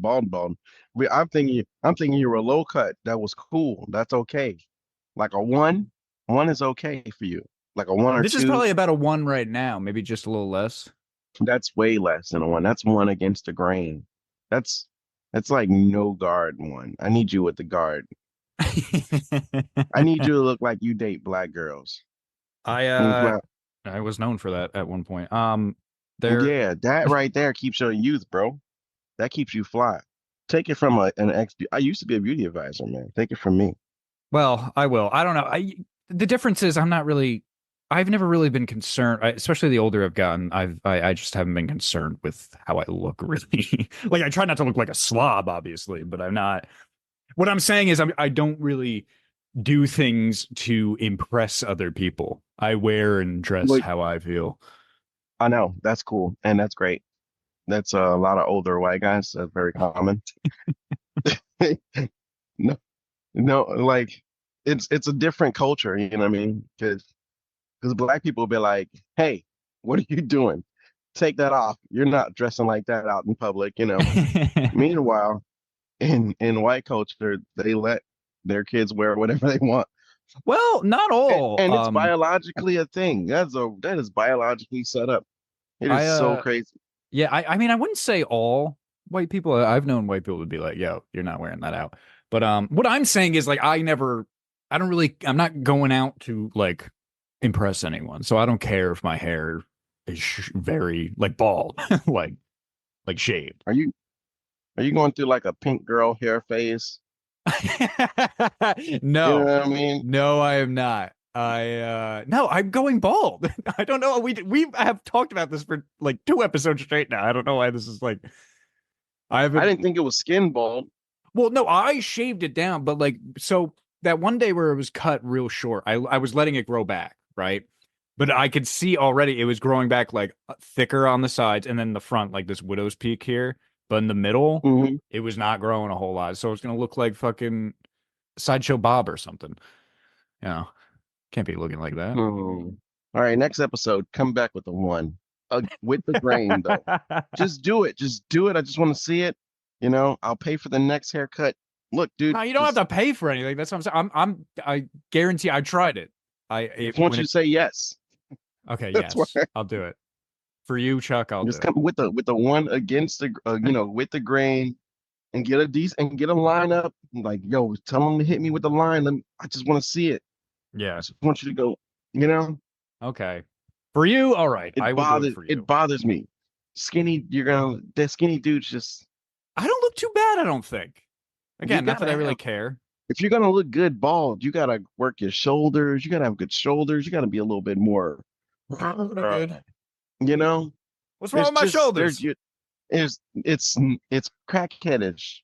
bald. I'm thinking you were a low cut. That was cool. That's okay. Like a one is okay for you. Like a one or This is two, probably about a one right now, maybe just a little less. that's way less than a one. That's one against the grain. That's that's like no guard one. I need you with the guard. I need you to look like you date black girls. I Mm, uh well, I was known for that at one point. There yeah, that right there keeps your youth, bro. That keeps you fly. Take it from an ex. I used to be a beauty advisor, man. Take it from me. Well, I will. I don't know. The difference is I've never really been concerned, especially the older I've gotten. I just haven't been concerned with how I look really. Like I try not to look like a slob, obviously, but I'm not. What I'm saying is I don't really do things to impress other people. I wear and dress Look, how I feel. I know that's cool and that's great. That's a lot of older white guys. That's very common. No, no, like it's a different culture. You know what I mean? Because black people will be like, "Hey, what are you doing? Take that off. You're not dressing like that out in public." Meanwhile, in white culture, they let their kids wear whatever they want. Well, not And, all. and it's biologically a thing. That is biologically set up. It I is so crazy. Yeah, I mean I wouldn't say all white people. I've known white people to be like, "Yo, you're not wearing that out." But what I'm saying is like I'm not going out to like impress anyone. So I don't care if my hair is very like bald, like shaved. Are you are you going through like a pink girl hair phase? You know No. what I mean? No, I am not. No, I'm going bald. I don't know. We have talked about this for like 2 episodes straight now. I don't know why this is like I I haven't didn't think it was skin bald. well, no, I shaved it down, but like so that one day where it was cut real short, I was letting it grow back, right? But I could see already it was growing back like thicker on the sides and then the front, like this widow's peak here. But in the middle, Hmm. it was not growing a whole lot. So it's gonna look like fucking Sideshow Bob or something. You know, can't be looking like that. Hmm. All right, next episode, come back with the one. With the grain though. Just do it. Just do it. I just want to see it. I'll pay for the next haircut. Look, dude, No, you don't have just to pay for anything. That's what I'm saying. I guarantee I tried it. just want When you it to say yes. okay, That's why. yes, I'll do it. For you, Chuck, I'll do Just it. come with the one against the with the grain and get a decent and get a lineup. Like, yo, tell them to hit me with the line. I just want to see it. I Yeah. just want you to go, you know, Okay. For you, all right. I will do it for it you. bothers me. Skinny, that skinny dude's just I don't look too bad, I don't think. you Again, not that gotta I really have care. if you're gonna look good bald, you gotta work your shoulders, you gotta have good shoulders, you gotta be a little bit more Pretty good. you know, What's wrong there's with my just shoulders? it's crackheadish.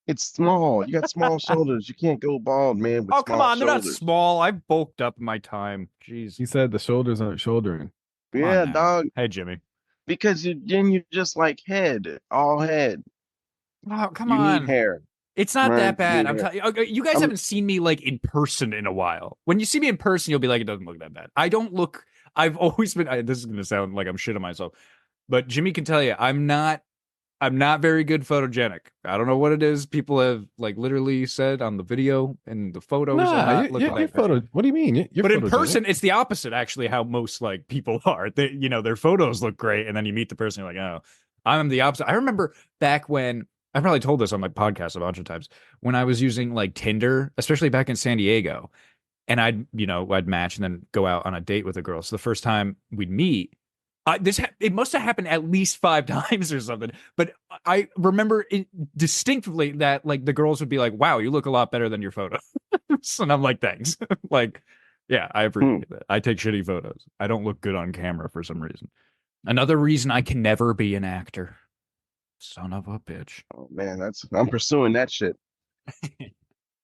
It's small. You got small shoulders. You can't go bald, man, with Oh, come small on. They're not shoulders. small. I've bulked up in my time. Jeez. He said the shoulders aren't shouldering. Come on Yeah, now. dog. Hey, Jimmy. Because you just like all head. Oh, come You need on. hair, It's not right? that You bad. need I'm hair. telling you, okay, you guys I'm haven't seen me like in person in a while. When you see me in person, you'll be like, it doesn't look that bad. I don't look, I've always been, this is going to sound like I'm shitting myself, but Jimmy can tell you, I'm not very good photogenic. I don't know what it is. People have like literally said on the video and the photos are Nah, not looking you're that bad. photo. What do you mean? You're But in photogenic. person, it's the opposite, actually, how most like people are. Their photos look great, and then you meet the person, you're like, oh, I'm the opposite. I remember back when I probably told this on my podcast a bunch of times when I was using like Tinder, especially back in San Diego, and I'd match and then go out on a date with a girl. So the first time we'd meet, it must have happened at least 5 times or something. But I remember it distinctly that like the girls would be like, "Wow, you look a lot better than your photos," and I'm like, "Thanks." Like, yeah, I hmm. appreciate that. I take shitty photos. I don't look good on camera for some reason. Another reason I can never be an actor. Son of a bitch. Oh man, I'm pursuing that shit.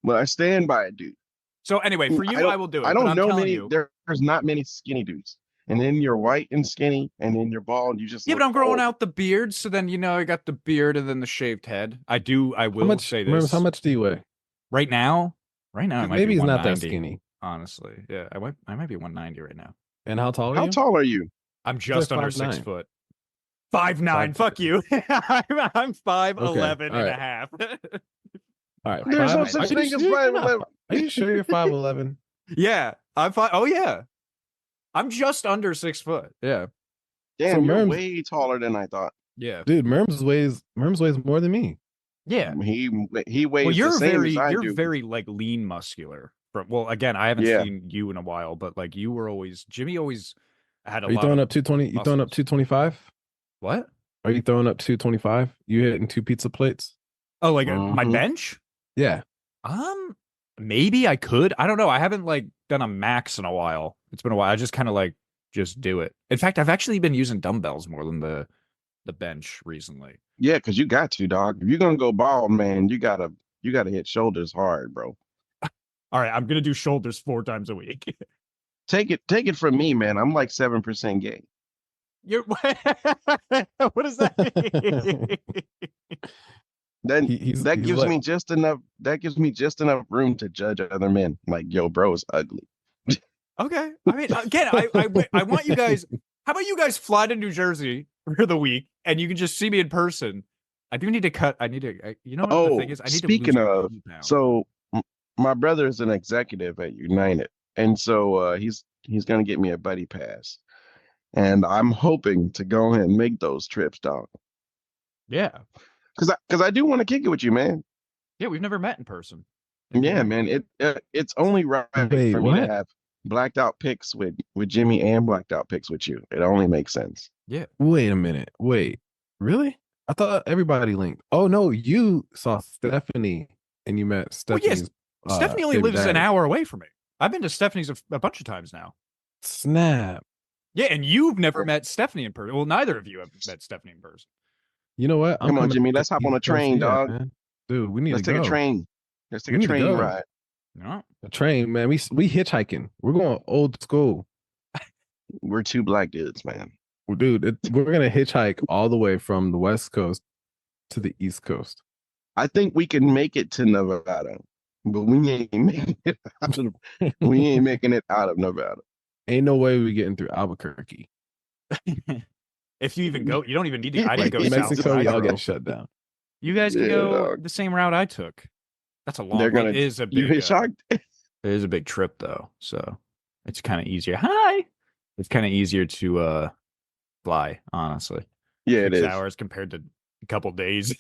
But I stand by it, dude. So anyway, for I you, I don't will do I it. But don't I'm know telling many. you, There's not many skinny dudes. And then you're white and skinny, and then you're bald. You just yeah, but look I'm growing horrible. out the beard, so then I got the beard and then the shaved head. I How will much? say Remember, how this. much do you weigh? Right now, it Because might be maybe he's not that 190. skinny. Honestly, yeah, I might be 190 right now. And how tall are How you? tall are you? I'm He's like just under five six nine. foot. 5'9". Fuck you. I'm 5'11 all and a right. half. All right, There's no five. such Are thing you as sure you're 5'11". not? Are you sure you're 5'11"? Yeah, I'm fine. Oh yeah, I'm just under 6 foot. Yeah, So Damn, you're Merms, way taller than I thought. yeah, dude, Merms weighs more than me. yeah. He Well, weighs the same as I you're do. very like lean muscular. Well, again, I haven't Yeah. seen you in a while, but like you were always Jimmy always had a Are you lot throwing of up 220? You throwing up muscles. 225? What? Are you throwing up 225? You hitting 2 pizza plates? Oh, like my Mhm. bench? Yeah. Maybe I could. I don't know. I haven't like done a max in a while. It's been a while. I just kind of like just do it. In fact, I've actually been using dumbbells more than the bench recently. Yeah, because you got to, dog. If you're gonna go bald, man, you gotta hit shoulders hard, bro. All right, I'm gonna do shoulders 4 times a week. Take it from me, man. I'm like 7% gay. You're what does that mean? Then He's that he's gives what? me just enough. That gives me just enough room to judge other men. Like, yo, bro is ugly. Okay. I mean, again, I want you guys. How about you guys fly to New Jersey for the week and you can just see me in person? I do need to cut. I need to. You know what the thing Oh, is? I need to lose speaking a of, few pounds. so my brother is an executive at United, and so he's gonna get me a buddy pass, and I'm hoping to go ahead and make those trips, dog. Yeah. Because I do want to kick it with you, man. Yeah. We've never met in person. It'd be Yeah, great. man. It's only right Wait, for me to what? have blacked out pics with Jimmy and blacked out pics with you. It only makes sense. Yeah. Wait a minute. Wait. Really? I thought everybody linked. Oh no, you saw Stephanie and you met Well, yes. Stephanie's Stephanie only favorite lives an dad. hour away from me. I've been to Stephanie's a bunch of times now. Snap. Yeah, and you've never met Stephanie in person. Well, neither of you have met Stephanie in person. You know what? I'm Come on, coming Jimmy. to Let's hop the on a East Coast. train, Yeah, dog. man. Dude, we need Let's to take a go. train. Let's take We a need to train go. ride. No. A train, man. We hitchhiking. We're going old school. We're two black dudes, man. Well, dude, we're gonna hitchhike all the way from the West Coast to the East Coast. I think we can make it to Nevada, but we ain't making it out of Nevada. Ain't no way we getting through Albuquerque. If you even go, you don't even need to. I didn't Like go south Mexico, side, y'all bro. getting shut down. You guys can Yeah, go dog. the same route I took. That's a long. They're Well, gonna it is a you big. hit shocked. It is a big trip though, so it's kind of easier. Hi. It's kind of easier to fly, honestly. Yeah, it 6 is. hours compared to a couple days.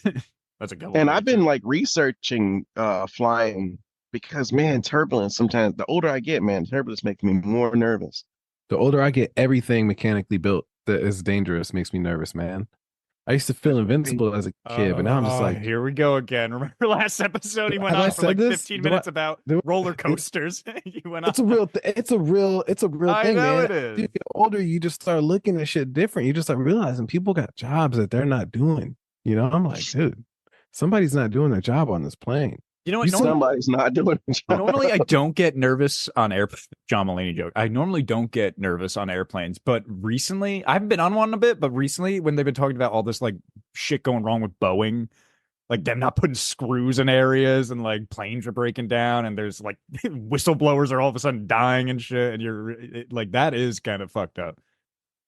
That's a couple. And day I've been trip. like researching flying because man, turbulence sometimes the older I get, man, turbulence makes me more nervous. The older I get, everything mechanically built that is dangerous makes me nervous, man. I used to feel invincible as a kid, but now I'm just like, here we go again. Remember last episode? He went Have I on for said like this? 15 Do I- minutes about do I- roller coasters. You went it's a on. real, it's a real I thing, know man. it is. As you get older, you just start looking at shit different. You just start realizing people got jobs that they're not doing. You know, I'm like, dude, somebody's not doing their job on this plane. You know what? Somebody's not doing it. Normally, I don't get nervous on airplanes. John Mulaney joke. I normally don't get nervous on airplanes, but recently, I haven't been on one in a bit, but recently, when they've been talking about all this like shit going wrong with Boeing, like them not putting screws in areas and like planes are breaking down and there's like whistleblowers are all of a sudden dying and shit, and like that is kind of fucked up.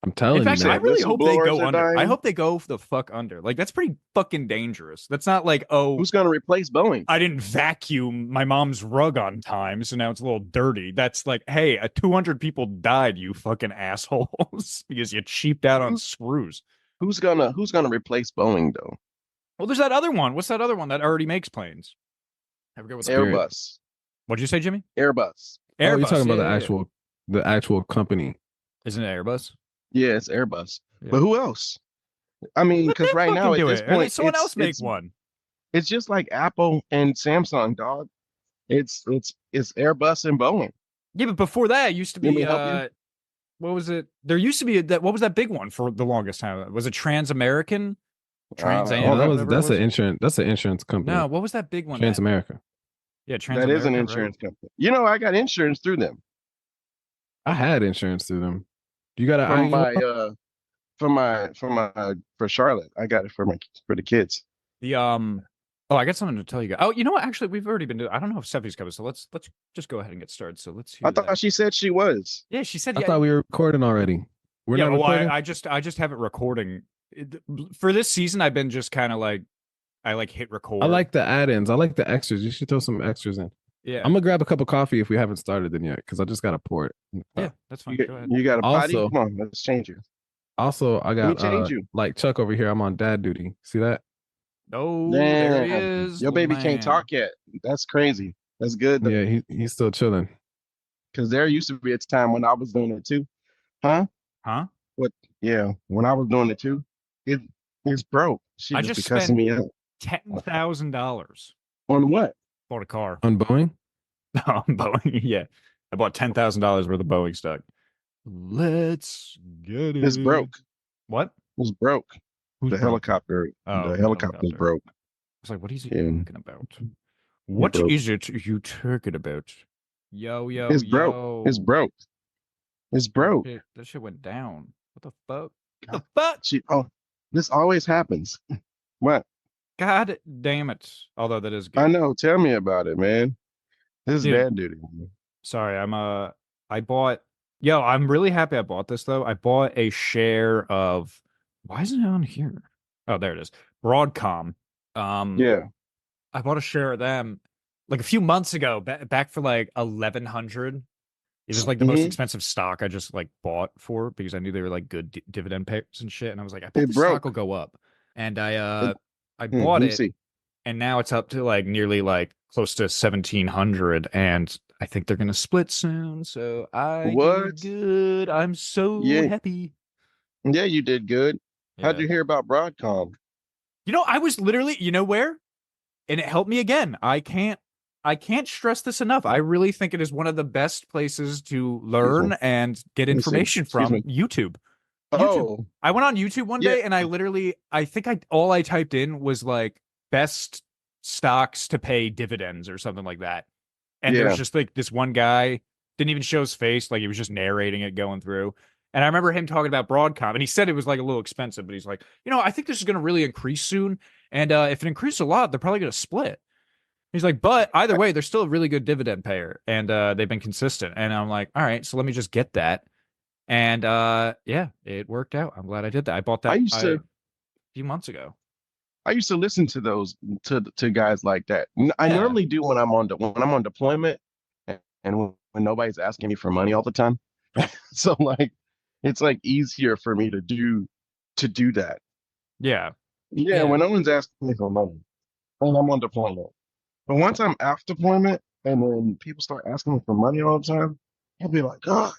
I'm telling In fact, you, I man. really hope they Whistleblowers go are under. I dying? hope they go the fuck under. Like that's pretty fucking dangerous. That's not like, oh, Who's gonna replace Boeing? I didn't vacuum my mom's rug on time, so now it's a little dirty. That's like, hey, 200 people died, you fucking assholes, because you cheaped out on screws. Who's gonna replace Boeing though? Well, there's that other one. What's that other one that already makes planes? I forget what. Spirit. Airbus. What'd you say, Jimmy? Airbus. Oh, you're Airbus. talking about yeah, the actual company. Isn't it Airbus? Yeah, it's Airbus. Yeah. But who else? I mean, Let because them right now fucking at do this it. Or let point, someone else make one. It's just like Apple and Samsung, dog. It's Airbus and Boeing. Yeah, but before that, it used to You want be me to help you? what was it? There used to be that. What was that big one for the longest time? Was it Trans-American? Trans Am? Oh, whatever it that's was? an insurance. That's an insurance company. No, what was that big one? Trans America. Yeah, That Trans-American. is an insurance company. You know, I got insurance through them I had insurance through them. You got from an my for Charlotte. I got it for the kids. The Oh, I got something to tell you guys. Oh, you know what? Actually, we've already been doing. I don't know if Stephanie's coming, so let's just go ahead and get started. So let's hear I thought that. she said she was. Yeah, she said. I Yeah, thought we were recording already. We're yeah. not Well, recording. I just have it recording For this season, I've been just kind of like I like hit I record. like the add-ins. I like the extras. You should throw some extras in. Yeah, I'm gonna grab a cup of coffee if we haven't started them yet, because I just gotta pour it in the yeah, cup. that's fine. You, Go ahead. you got a potty? Also, Come on, let's change you. I Let me got change you. like Chuck over here. I'm on dad duty. See that? Oh, there he Damn, is, your little baby can't man. talk yet. That's crazy. That's good though, Yeah, he's still chilling. because there used to be a time when I was doing it too. Huh? Huh? What? Yeah, when I was doing it too, it it's broke. She I just just be cussing spent me out. $10,000. On what? Bought a car. On Boeing? On Boeing. Yeah, I bought $10,000 worth of Boeing stock. Let's get It's it. broke. What? It's broke. Who's The broke? helicopter. Oh, The the helicopter's helicopter. broke. I was like, what is he And talking about? it What broke. is it you talking about? Yo, yo, It's broke. It's yo. broke. It's Oh broke. shit, that shit went down. What the fuck? What God, the fuck? oh, this always happens. What? God damn it. Although that is I good. know. Tell me about it, man. This is Dude, dad duty. sorry, I bought yo, I'm really happy I bought this though. I bought a share of why isn't it on here? Oh, there it is. Broadcom. Um, Yeah. I bought a share of them like a few months ago, back for like 1100. It was like the most Hmm. expensive stock I just like bought for because I knew they were like good dividend payers and shit. And I was like, I bet It the stock will broke. go up. And I It, I let bought me it see. and now it's up to like nearly like close to 1700 and I think they're gonna split soon. So I did What? good. I'm so Yeah. happy. Yeah, you did good. How'd Yeah. you hear about Broadcom? I was literally, where? And it helped me again. I can't stress this enough. I really think it is one of the best places to Excuse me. learn and get Let me see. information Excuse from me. YouTube. YouTube. Oh, I went on YouTube one yeah. day and I think all I typed in was like best stocks to pay dividends or something like that. And there was Yeah. just like this one guy, didn't even show his face, like he was just narrating it going through. And I remember him talking about Broadcom, and he said it was like a little expensive, but he's like, I think this is going to really increase soon. And if it increases a lot, they're probably going to split. He's like, but either I, way, they're still a really good dividend payer, and they've been consistent. And I'm like, all right, so let me just get that. And yeah, it worked out. I'm glad I did that. I bought I that used a to few months ago. I used to listen to those to guys like that. I Yeah, normally do when I'm on deployment and when nobody's asking me for money all the time. So like it's like easier for me to do that. yeah, Yeah, yeah, when no one's asking me for money and I'm on deployment. But once I'm off deployment and then people start asking me for money all the time, I'll be like, oh,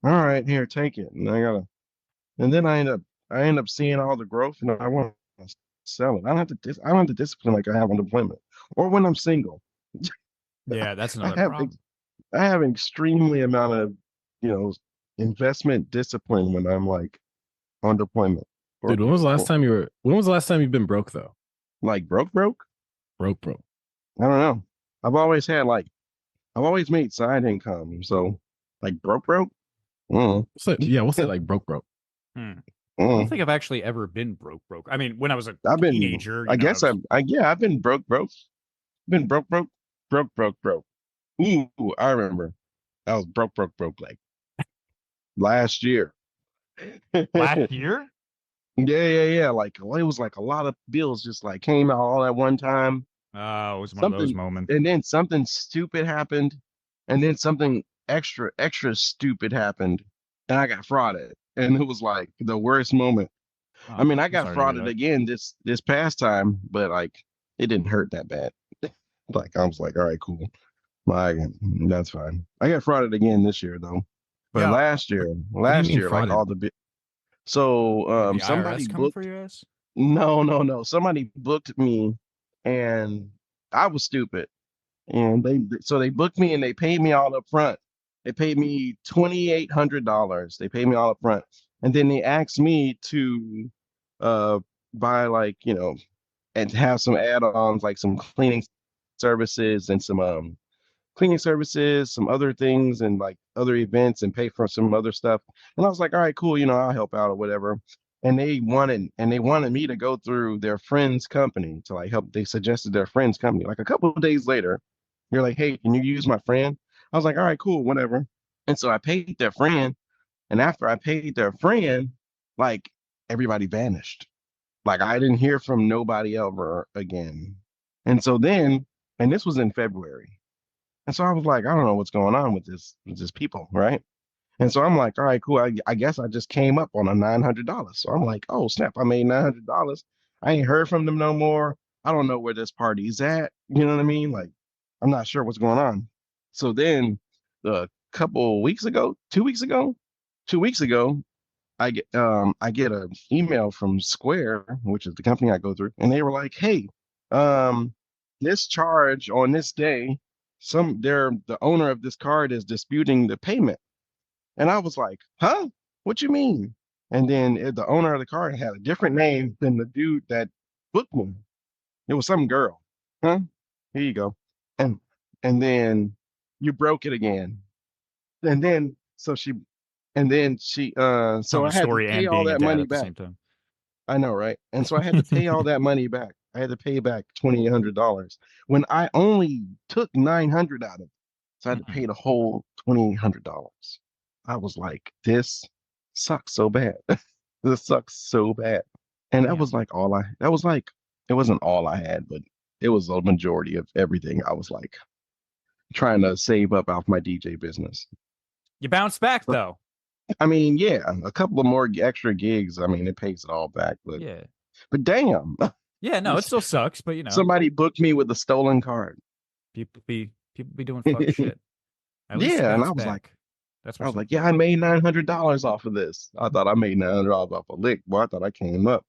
all right, here, take it. And then I end up seeing all the growth and I want to sell it. I don't have the discipline like I have on deployment or when I'm single. yeah. That's I another have problem. I have extremely amount of, you know, investment discipline when I'm like on deployment Dude, or when was the last time you've been broke though? like broke. Broke. I don't know. I've always had like I've always made side income. So like broke. Mm, So yeah, we'll say like broke. Hmm. I don't mm. think I've actually ever been broke. I mean, when I was a I've been teenager, I I guess was. yeah, I've been broke. Been broke. Ooh, I remember. I was broke like last year. Last Yeah. year? Like well, it was like a lot of bills just like came out all at one time. Oh, it was one of those Something moments. and then something stupid happened, and then something extra stupid happened, and I got frauded. And it was like the worst moment. I Oh, mean, I I'm got sorry to hear frauded that. again this past time, but like it didn't hurt that bad. Like I was like, all right, cool. Like that's fine. I got frauded again this year though. But Yeah. What do you last mean year, like all frauded? the bit. So Like the somebody IRS coming for booked. your ass? No. Somebody booked me, and I was stupid. And they booked me and they paid me all up front. They paid me $2,800. They paid me all up front, and then they asked me to uh buy like and have some add-ons like some cleaning services and some cleaning services, some other things and like other events and pay for some other stuff. And I was like, all right, cool, I'll help out or whatever. And they wanted me to go through their friend's company to like help. They suggested their friend's company. Like a couple of days later, you're like, hey, can you use my friend? I was like, all right, cool, whatever. And so I paid their friend. And after I paid their friend, like everybody vanished. Like I didn't hear from nobody ever again. And so then, and this was in February. And so I was like, I don't know what's going on with this people, right? And so I'm like, all right, cool. I guess I just came up on a $900. So I'm like, oh snap, I made $900. I ain't heard from them no more. I don't know where this party's at. You know what I mean? Like, I'm not sure what's going on. So then, a couple weeks ago, 2 weeks ago, 2 weeks ago, I get an email from Square, which is the company I go through, and they were like, hey, um, this charge on this day, the owner of this card is disputing the payment. And I was like, huh? What you mean? And then the owner of the card had a different name than the dude that booked me. It was some girl. Huh? Here you go. And and then you broke it again. And then so Telling I a had to story pay and all being a that dad money at the back. same time. I know, right? And so I had to pay all that money back. I had to pay back $2,800 when I only took 900 out of it. So I had to pay the whole $2,800. I was like, this sucks so bad. This sucks so bad. And Yeah. that was like, it wasn't all I had, but it was a majority of everything. I was like trying to save up off my DJ business. You bounce back But, though. I mean, yeah, a couple of more extra gigs. I mean, it pays it all back, Yeah. but damn, Yeah, no, it still sucks, but somebody booked me with a stolen card. people be doing fuck shit. At least you Yeah, and bounce back. That's I what's was like, yeah, important. I made $900 off of this. I thought I made $900 off a lick, boy. I thought I came up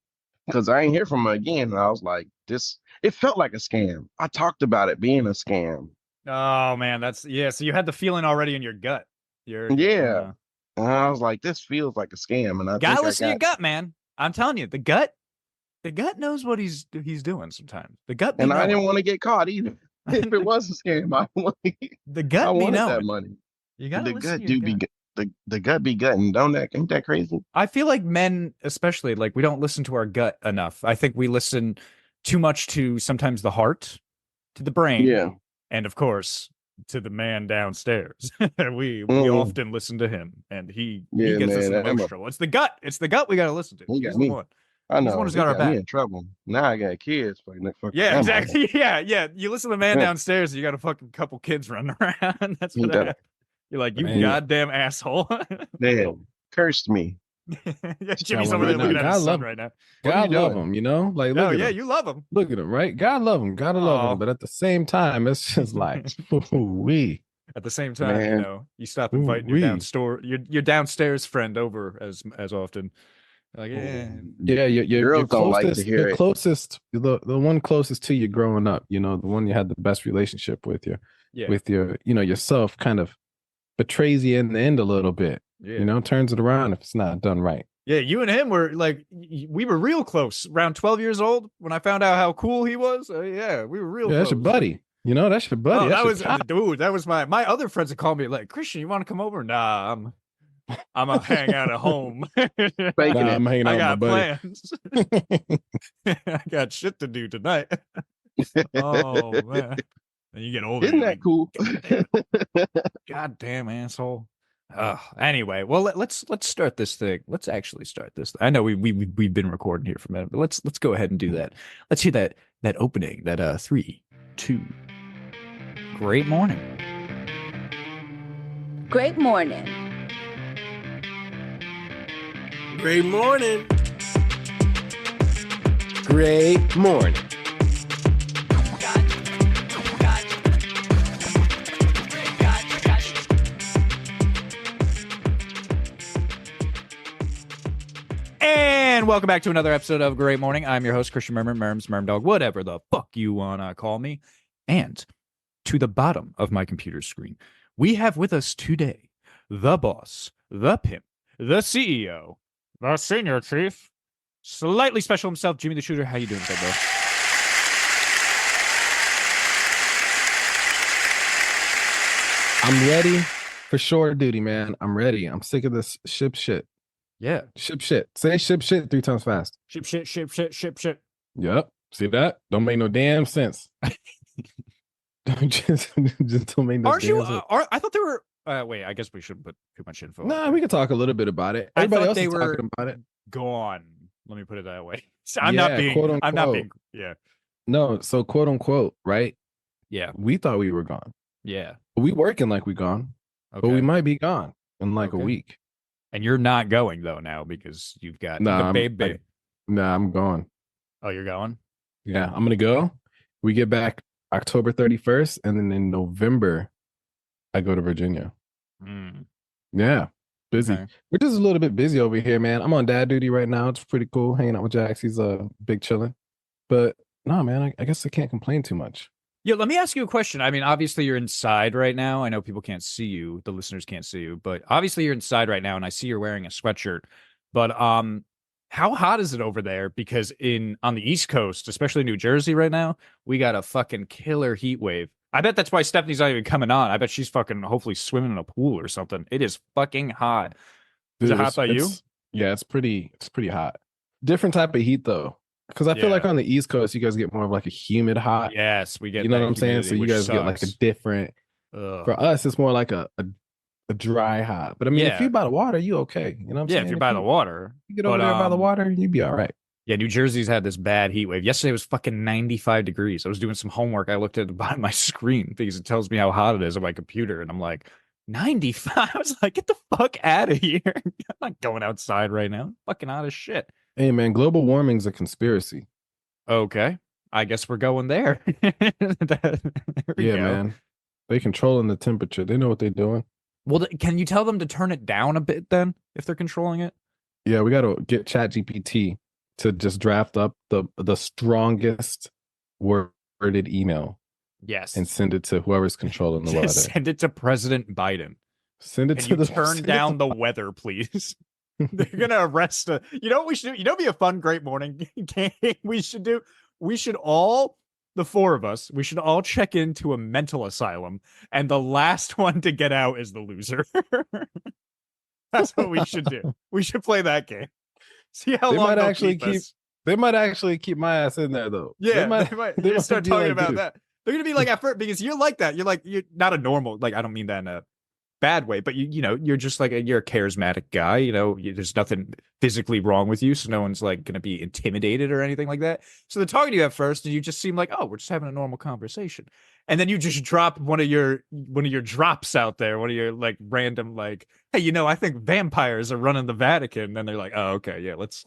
because I ain't hear from her again. And I was like, this. It felt like a scam. I talked about it being a scam. Oh man, that's yeah. So you had the feeling already in your gut. Yeah, and I was like, this feels like a scam, and I Gotta think I listen to your got. gut, man. I'm telling you, the gut knows what he's doing sometimes. The gut be And I didn't knowing. want to get caught either. If it was a scam, The I gut be wanted that knowing. money. You But gotta the listen gut to your do be gut. the gut be gutting, don't that? Ain't that crazy? I feel like men, especially, like we don't listen to our gut enough. I think we listen too much to sometimes the heart, to the brain, Yeah. and of course to the man downstairs. We Mm, often listen to him, and he yeah, gets us man. emotional. It's the gut. It's the gut we got to listen to. He He's got the me. one. I He's the one know who's he got our got me back. in trouble. Now I got kids fucking Yeah, grandmama. exactly. Yeah. You listen to the man downstairs, you got a fucking couple kids running around. That's He what done happens. You're like, you Man, goddamn asshole. man cursed me. Yeah, got Jimmy's one over right there now. looking at his God son love, right now. What are you God love doing? him. You know, like Oh look at yeah, him, you love him. look at him, right? God love him, gotta love him. Oh. But at the same time, it's just like, we, At the same time, Man, you stop inviting your we. your downstairs friend over as often. Like, yeah, Yeah, girls don't like to your hear it. closest, the one closest to you growing up, you know, the one you had the best relationship yeah, with your, you know, yourself kind of betrays you in the end a little bit, you yeah. know, turns it around if it's not done right. Yeah, you and him were like, we were real close. Around 12 years old, when I found out how cool he was, yeah, we were real Yeah, that's your close. buddy. You know, that's your buddy. Oh, That's that your was top. dude. That was my other friends that called me like, Christian, you want to come over? Nah, I'm gonna hang out at home. Faking Nah, it. I'm hanging I out with my got buddy. plans. I got shit to do tonight. Oh man. And you get older, Isn't you're that like, cool? goddamn asshole. Anyway, well let's start this thing. Let's actually start this. I know we've been recording here for a minute, but let's go ahead and do that. Let's hear that opening. That 3, 2. Great morning. Great morning. Great morning. Great morning. And welcome back to another episode of Great Morning. I'm your host, Christian Mermer, Merms, Mermdog, whatever the fuck you wanna call me. And to the bottom of my computer screen, we have with us today the boss, the pimp, the CEO, the senior chief, slightly special himself, Jimmy the Shooter. How you doing today, bro? I'm ready for shore duty, man. I'm ready. I'm sick of this shit. Yeah. Ship shit. Say ship shit 3 times fast. Ship shit, ship shit, ship shit. Yep. See that? Don't make no damn sense. just don't make no Aren't damn you? sense. I thought they were. Wait, I guess we shouldn't put too much info. Nah, we can talk a little bit about it. I Everybody thought else they is were talking about it. gone. Let me put it that way. Quote I'm not unquote. being. Yeah. No, so quote unquote, right? Yeah. We thought we were gone. Yeah. But we working like we gone, but we Okay. might be gone in like a Okay. week. And you're not going though now because you've got the Nah, baby. I'm going. Oh, you're going? Yeah, I'm gonna go. We get back October 31st, and then in November, I go to Virginia. Mm, Yeah, busy. okay. We're just a little bit busy over here, man. I'm on dad duty right now. It's pretty cool hanging out with Jax. He's big chilling. But no, man, I guess I can't complain too much. Yeah, let me ask you a question. I mean, obviously you're inside right now. I know people can't see you, the listeners can't see you, but obviously you're inside right now, and I see you're wearing a sweatshirt. But how hot is it over there? Because on the East Coast, especially New Jersey right now, we got a fucking killer heat wave. I bet that's why Stephanie's not even coming on. I bet she's fucking hopefully swimming in a pool or something. It is fucking hot. Is it Dude, hot by you? yeah, it's pretty hot. Different type of heat though. Because I feel like Yeah. on the East Coast, you guys get more of like a humid hot. Yes, we get You know that what I'm saying? humidity, So you which guys get like a sucks. different. Ugh. For us, it's more like a dry hot. But I mean, if Yeah. you're by the water, you okay. You know what I'm Yeah, saying? if you're by the water. You get But over there by the water, you'd be all right. yeah, New Jersey's had this bad heat wave. Yesterday was fucking 95 degrees. I was doing some homework. I looked at the bottom of my screen because it tells me how hot it is on my computer, and I'm like, 95? I was like, get the fuck out of here. I'm not going outside right now. Fucking hot as shit. Hey man, global warming's a conspiracy. Okay. I guess we're going there. There we Yeah, go. man. They controlling the temperature. They know what they're doing. Well, can you tell them to turn it down a bit then if they're controlling it? Yeah, we gotta get ChatGPT to just draft up the strongest worded email Yes. and send it to whoever's controlling the weather. Send it to President Biden. Send it Can to you the turn send it down to- the weather, please? They're gonna arrest a. You know what we should do? You know, what'd be a fun, great morning game we should do. We should all, the four of us, we should all check into a mental asylum, and the last one to get out is the loser. That's what we should do. We should play that game. See how They long might they'll actually keep us. They might actually keep my ass in there though. Yeah, they might, They start be talking like, about dude, that. They're gonna be like at first because you're like that. You're not a normal. Like I don't mean that in a bad way, but you know you're just like you're a charismatic guy. You know, there's nothing physically wrong with you, so no one's like gonna be intimidated or anything like that. So they're talking to you at first, and you just seem like, oh, we're just having a normal conversation, and then you just drop one of your drops out there, one of your like random like, hey, you know, I think vampires are running the Vatican. And then they're like, oh, okay, yeah, let's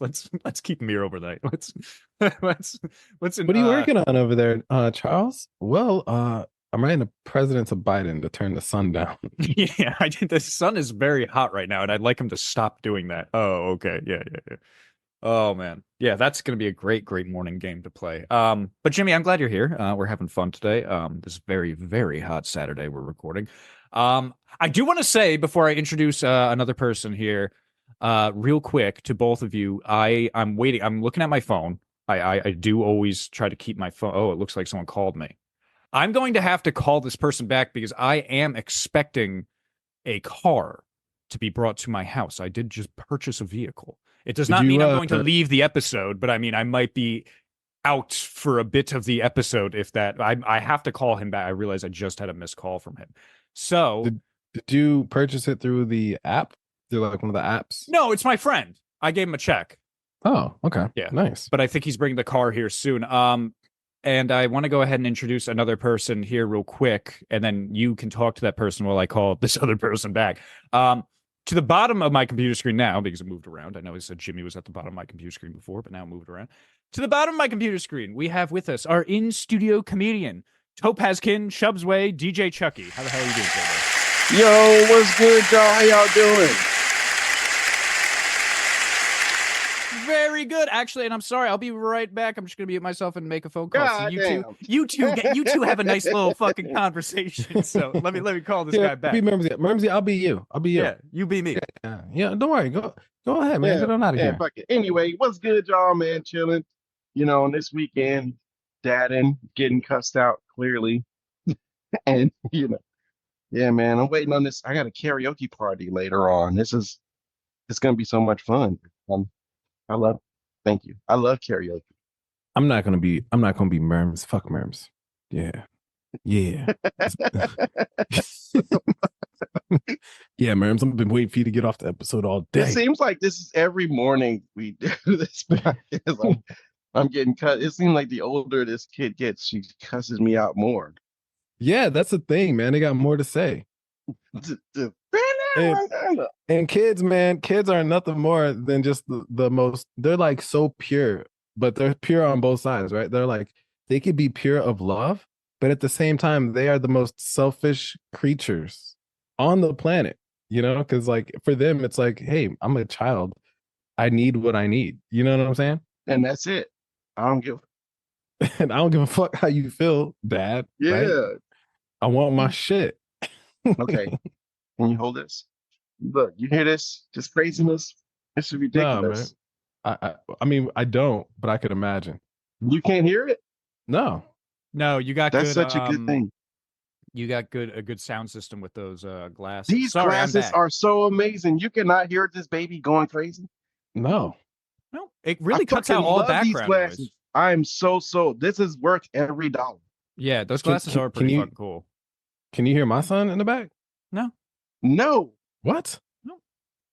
keep them here overnight. Let's what are you working on over there, Charles? Well, I'm writing the president of Biden to turn the sun down. Yeah, I did. The sun is very hot right now, and I'd like him to stop doing that. Oh, okay. Yeah. Oh man. Yeah, that's gonna be a great morning game to play. But Jimmy, I'm glad you're here. We're having fun today. This very, very hot Saturday we're recording. I do want to say before I introduce another person here, real quick to both of you, I'm waiting. I'm looking at my phone. I do always try to keep my phone. Oh, it looks like someone called me. I'm going to have to call this person back because I am expecting a car to be brought to my house. I did just purchase a vehicle. It does Did not you, mean I'm going to leave the episode, but I mean I might be out for a bit of the episode if that. I have to call him back. I realize I just had a missed call from him. So did you purchase it through the app? Through like one of the apps? no, it's my friend. I gave him a check. Oh, okay. Yeah. Nice. But I think he's bringing the car here soon. And I want to go ahead and introduce another person here real quick, and then you can talk to that person while I call this other person back. To the bottom of my computer screen now, because it moved around. I know he said Jimmy was at the bottom of my computer screen before, but now it moved around. To the bottom of my computer screen, we have with us our in-studio comedian, Topazkin, Shubsway, DJ Chucky. How the hell are you doing today? Yo, what's good, y'all? How y'all doing? Very good, actually. And I'm sorry, I'll be right back. I'm just gonna mute myself and make a phone call. So God you damn. you two have a nice little fucking conversation. So let me call this guy back. Be Murmsy, I'll be you. I'll be you. Yeah, you be me. Yeah, don't worry. Go ahead, man. Get on out of here. Fuck it. Anyway, what's good, y'all, man? Chilling. You know, on this weekend, dadding, getting cussed out clearly. And, you know, yeah, man, I'm waiting on this. I got a karaoke party later on. It's going to be so much fun. Thank you. I love karaoke. I'm not gonna be Merms. Fuck Merms. Yeah. Yeah, Merms, I've been waiting for you to get off the episode all It day. seems like this is every morning we do this podcast. I'm getting cut. It seems like the older this kid gets, she cusses me out more. Yeah, that's the thing, man. They got more to say. And and kids, man, kids are nothing more than just the most, they're like so pure, but they're pure on both sides, right? They're like, they could be pure of love, but at the same time, they are the most selfish creatures on the planet, because like for them, it's like, hey, I'm a child. I need what I need. You know what I'm saying? And that's it. I don't give. And I don't give a fuck how you feel, dad. Right? Yeah. I want my shit. Okay. Can you hold this? Look, you hear this? Just craziness. This is Nah, man. ridiculous. I mean, I don't, but I could imagine. You can't hear it? No. No, you got That's good. such a good thing. You got a good sound system with those glasses. These Sorry, I'm glasses back. are so amazing. You cannot hear this baby going crazy. No. No, it really I cuts out fucking all love these background glasses. noise. I am so sold. This is worth every dollar. Yeah, those glasses are pretty fucking cool. Can you hear my son in the back? No. No, What?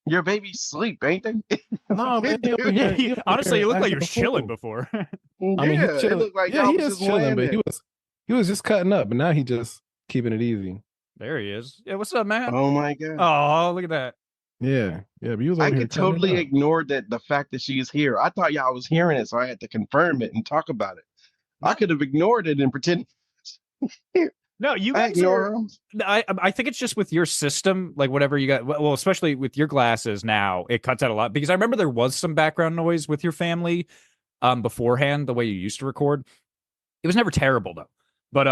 your baby's sleep, ain't they? No, man. Honestly, you look like you're acting a chilling fool. before. I mean, Yeah, he's it chilling. looked like Yeah, y'all he was is just chilling, laying but there. he was just cutting up, but now he just keeping it easy. There he is. Yeah, what's up, man? Oh my god. Oh, look at that. Yeah, but he was I over here could cutting it totally up. ignore the fact that she's here. I thought y'all was hearing it, so I had to confirm it and talk about it. I could have ignored it and pretended. No, you I guys ignore are. them. I think it's just with your system, like whatever you got. Well, especially with your glasses now, it cuts out a lot because I remember there was some background noise with your family, beforehand. The way you used to record, it was never terrible though. But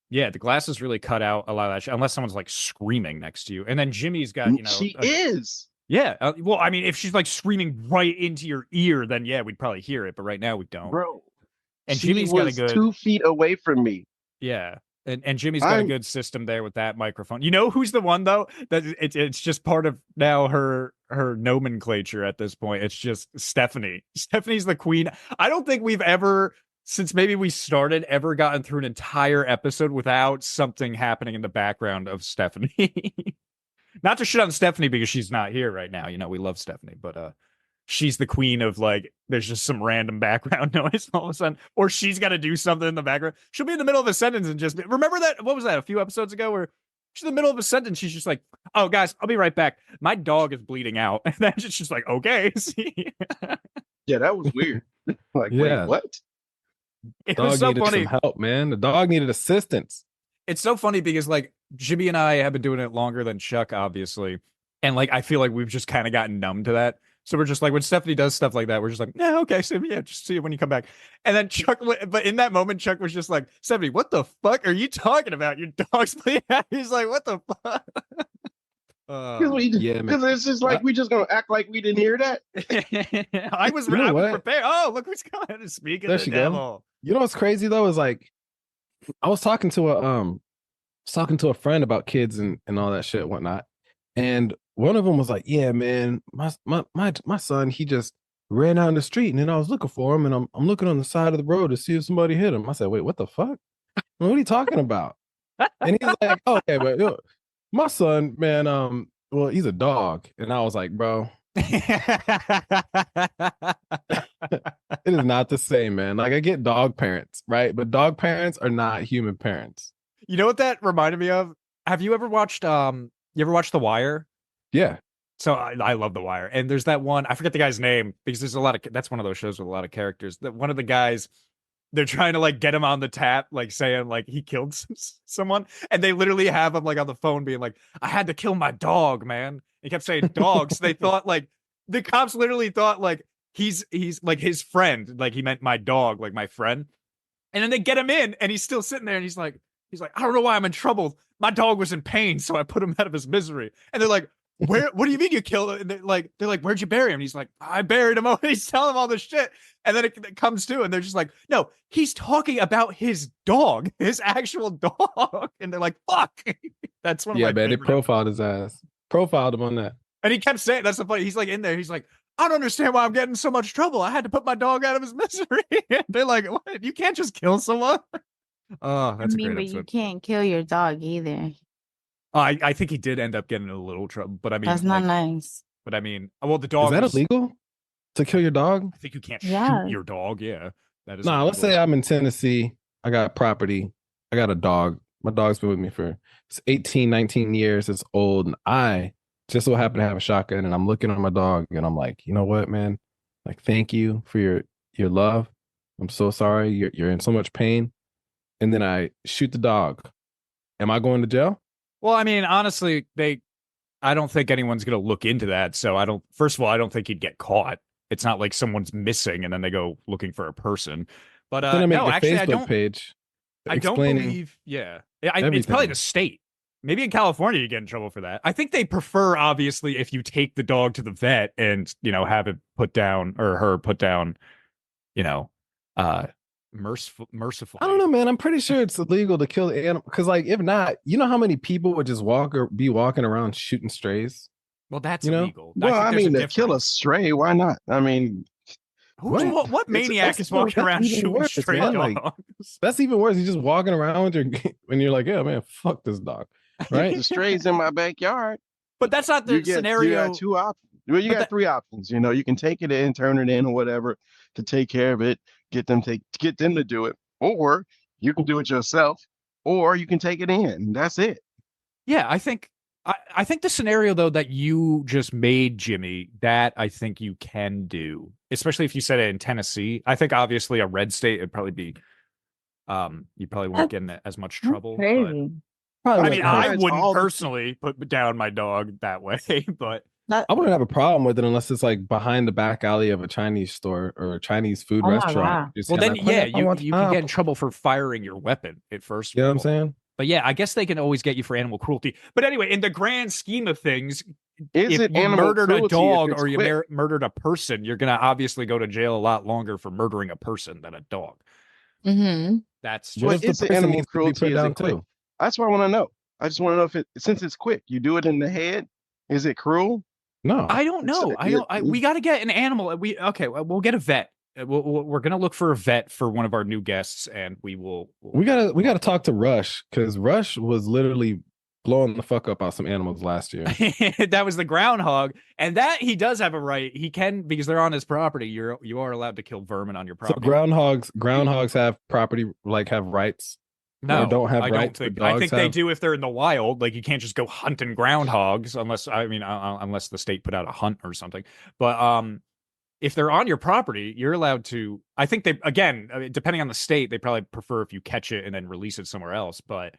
yeah, the glasses really cut out a lot of that shit, unless someone's like screaming next to you. And then Jimmy's got She is. Yeah. Well, I mean, if she's like screaming right into your ear, then yeah, we'd probably hear it. But right now we don't. Bro. And She Jimmy's got a was good 2 feet away from me. Yeah. And Jimmy's got a good system there with that microphone. You know who's the one though? That it's just part of now her nomenclature at this point. It's just Stephanie. Stephanie's the queen. I don't think we've ever, since maybe we started, ever gotten through an entire episode without something happening in the background of Stephanie. Not to shit on Stephanie because she's not here right now. We love Stephanie, but she's the queen of like, there's just some random background noise all of a sudden, or she's got to do something in the background. She'll be in the middle of a sentence and just remember that. What was that? A few episodes ago where she's in the middle of a sentence. She's just like, oh guys, I'll be right back. My dog is bleeding out. And then she's just like, okay. See? Yeah, that was weird. Like, Yeah. wait, what? It Dog was so needed funny. some help, man. The dog needed assistance. It's so funny because like Jimmy and I have been doing it longer than Chuck, obviously. And like, I feel like we've just kind of gotten numb to that. So we're just like, when Stephanie does stuff like that, we're just like, yeah, okay, so yeah, just see you when you come back. And then Chuck, but in that moment, Chuck was just like, Stephanie, what the fuck are you talking about? Your dog's bleeding out. He's like, what the fuck? Yeah, man. Because it's just like, we just going to act like we didn't hear that. I was prepared. Oh, look who's coming. Speaking There of the she devil. go. You know what's crazy though is like, I was talking to a friend about kids and all that shit and whatnot, and one of them was like, "Yeah, man, my son, he just ran out in the street, and then I was looking for him, and I'm looking on the side of the road to see if somebody hit him." I said, "Wait, what the fuck? What are you talking about?" And he's like, oh, "Okay, but my son, man, well, he's a dog," and I was like, "Bro." It is not the same, man. Like I get dog parents, right? But dog parents are not human parents. You know what that reminded me of? Have you ever watched The Wire? Yeah. So I love The Wire. And there's that one, I forget the guy's name because there's a lot of, that's one of those shows with a lot of characters. That one of the guys, they're trying to like get him on the tap, like saying like he killed someone. And they literally have him like on the phone being like, I had to kill my dog, man. He kept saying dog. So they thought like, the cops literally thought like he's like his friend. Like he meant my dog, like my friend. And then they get him in and he's still sitting there and he's like, I don't know why I'm in trouble. My dog was in pain, so I put him out of his misery. And they're like, what do you mean you killed him? And they're like, where'd you bury him? And he's like, I buried him. And he's telling them all this shit. And then it comes to, and they're just like, no, he's talking about his dog, his actual dog. And they're like, fuck. That's one of my man, they favorite profiled his ass. Profiled him on that. And he kept saying, that's the funny. He's like in there. He's like, I don't understand why I'm getting in so much trouble. I had to put my dog out of his misery. They're like, what? You can't just kill someone. Oh, that's a great but episode. you can't kill your dog either. I think he did end up getting in a little trouble, but I mean, That's not nice. well, the Is dog that was, illegal to kill your dog? I think you can't Yeah. shoot your dog. Yeah, that is Nah, let's illegal. say I'm in Tennessee. I got property. I got a dog. My dog's been with me for 18, 19 years. It's old. And I just so happen to have a shotgun. And I'm looking at my dog and I'm like, you know what, man? Like, thank you for your love. I'm so sorry. You're in so much pain. And then I shoot the dog. Am I going to jail? Well, I mean, honestly, I don't think anyone's going to look into that. So first of all, I don't think he'd get caught. It's not like someone's missing and then they go looking for a person. But Then I make no, a actually, Facebook page I don't explaining believe. Yeah, it's probably everything. the state. Maybe in California you get in trouble for that. I think they prefer, obviously, if you take the dog to the vet and have it put down or her put down, you know, mercifully. I don't know, man. I'm pretty sure it's illegal to kill the animal because, like, if not, you know how many people would just walk or be walking around shooting strays? Well, that's You know? illegal. Well, I think there's mean, a to kill a difference. stray, why not? I mean, What maniac is walking around even shooting worse, stray man. dogs? Like, that's even worse. You're just walking around when you're like, yeah, man, fuck this dog, right? the stray's in my backyard. But that's not the You scenario. got two options. Well, you But got three options. You know, you can take it in, turn it in, or whatever to take care of it, get them to do it, or you can do it yourself, or you can take it in. That's it. Yeah, I think the scenario though that you just made, Jimmy, that I think you can do, especially if you said it in Tennessee. I think obviously a red state it'd probably be you probably won't get in as much trouble. But, Crazy. Probably I mean, wouldn't I have- wouldn't all the- personally put down my dog that way, but That, I wouldn't have a problem with it unless it's like behind the back alley of a Chinese store or a Chinese food Oh my restaurant. God. Just well, saying, then like, yeah, "Whatever, I want you can get in top." trouble for firing your weapon at first. You know of what I'm all. saying? But yeah, I guess they can always get you for animal cruelty. But anyway, in the grand scheme of things, Is if it you animal murdered a cruelty if dog it's or you quick? murdered a person, you're gonna obviously go to jail a lot longer for murdering a person than a dog. mm-hmm. That's What What if just the is it person animal needs to be cruelty? put Is down it quick? too? That's what I want to know. I just want to know if since it's quick, you do it in the head. Is it cruel? No. I don't know. We got to get an animal. We'll get a vet. We're gonna look for a vet for one of our new guests, and we'll We gotta talk to Rush because Rush was literally blowing the fuck up on some animals last year. That was the groundhog, and that he does have a right. He can because they're on his property. You are allowed to kill vermin on your So property. groundhogs have property, like have rights. No, or don't have I rights. don't think. but I dogs think they have? do if they're in the wild. Like you can't just go hunting groundhogs unless the state put out a hunt or something. But if they're on your property, you're allowed to. I think they again, depending on the state, they probably prefer if you catch it and then release it somewhere else. But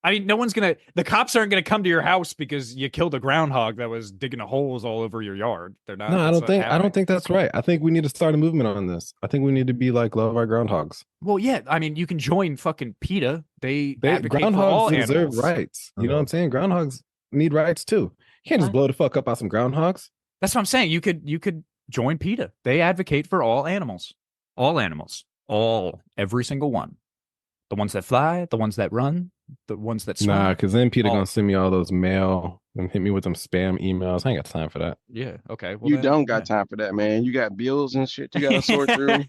I mean, the cops aren't gonna come to your house because you killed a groundhog that was digging holes all over your yard. They're not. No, that's not I happening. don't think that's right. I think we need to start a movement on this. I think we need to be like love our groundhogs. Well, yeah. I mean, you can join fucking PETA. They advocate for Groundhogs all deserve animals. rights. You know what I'm saying? Groundhogs need rights too. You can't just blow the fuck up on some groundhogs. That's what I'm saying. You could join PETA. They advocate for all animals. All animals. Every single one. The ones that fly, the ones that run, the ones that swim. Nah, because then Peter all. gonna send me all those mail and hit me with them spam emails. I ain't got time for that. Yeah. Okay. Well, You then, don't got time for that, man. You got bills and shit you got to sort through.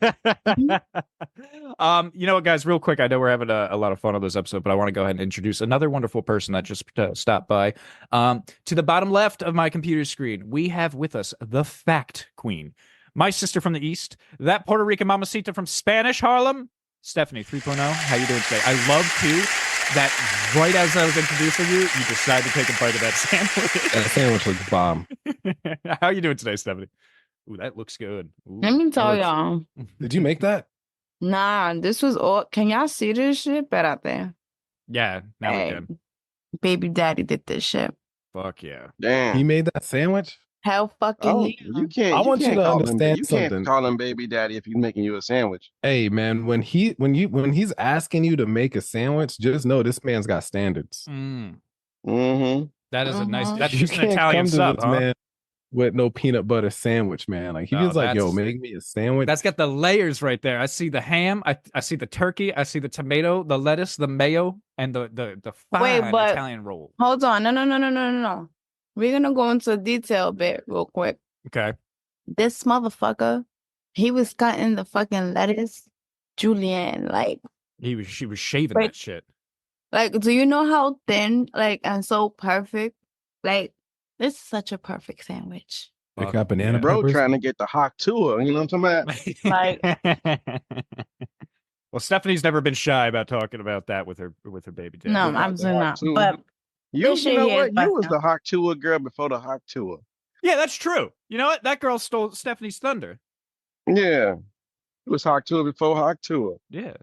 You know what, guys? Real quick, I know we're having a lot of fun on this episode, but I want to go ahead and introduce another wonderful person that just stopped by. To the bottom left of my computer screen, we have with us the Fact Queen, my sister from the East, that Puerto Rican mamacita from Spanish Harlem, Stephanie 3.0. How you doing today? I love too that right as I was introducing you, you decided to take a bite of that sandwich. That sandwich looks bomb. How you doing today, Stephanie? Ooh, that looks good. Ooh, Let me tell looks- y'all. Did you make that? Nah, this was all. Can y'all see this shit? Espérate. Yeah, now we Hey, can. baby daddy did this shit. Fuck yeah. He Damn. made that sandwich? Hell fucking Oh, yeah. you can't. I want you can't to call understand you something. can't call him baby daddy if he's making you a sandwich. Hey man, when he's asking you to make a sandwich, just know this man's got standards. Mm, Mm-hmm. that is a nice. Mhm. That's You just an can't Italian come to sub, this huh? man with no peanut butter sandwich, man. Like he No, was like, "Yo, that's- make me a sandwich." That's got the layers right there. I see the ham. I see the turkey. I see the tomato, the lettuce, the mayo, and the fine but- Italian roll. Hold on. No. We're gonna go into detail a bit real quick. Okay. This motherfucker, he was cutting the fucking lettuce. Julianne, like, She was shaving Right. that shit. Like, do you know how thin, like, and so perfect? Like, this is such a perfect sandwich. They Fuck got banana yeah. Bro peppers. trying to get the hot tour. You know what I'm talking about? Like- Well, Stephanie's never been shy about talking about that with her baby dad. No, About the absolutely hot not. tour. But You this shit know here is what? You was busting. the hot tour girl before the hot tour. Yeah, that's true. You know what? That girl stole Stephanie's thunder. Yeah. It was hot tour before hot tour. Yeah.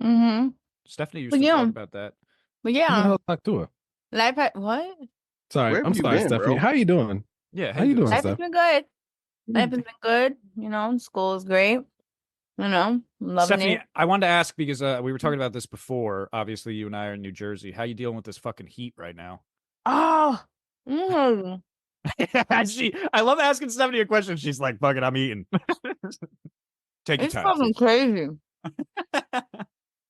Mm-hmm. Stephanie used But to yeah, talk about that. but Who the yeah, hell talked to her? life had what? Sorry, Where I'm have you sorry, been, Stephanie. bro? How you doing? Yeah. How you doing, Life has Steph? been good. Life has been good. You know, school is great. You know, loving Stephanie, it. I wanted to ask because we were talking about this before. Obviously, you and I are in New Jersey. How you dealing with this fucking heat right now? Oh, mm, I love asking Stephanie a question. She's like, "Fuck it, I'm eating." Take your it's time. fucking sis. crazy.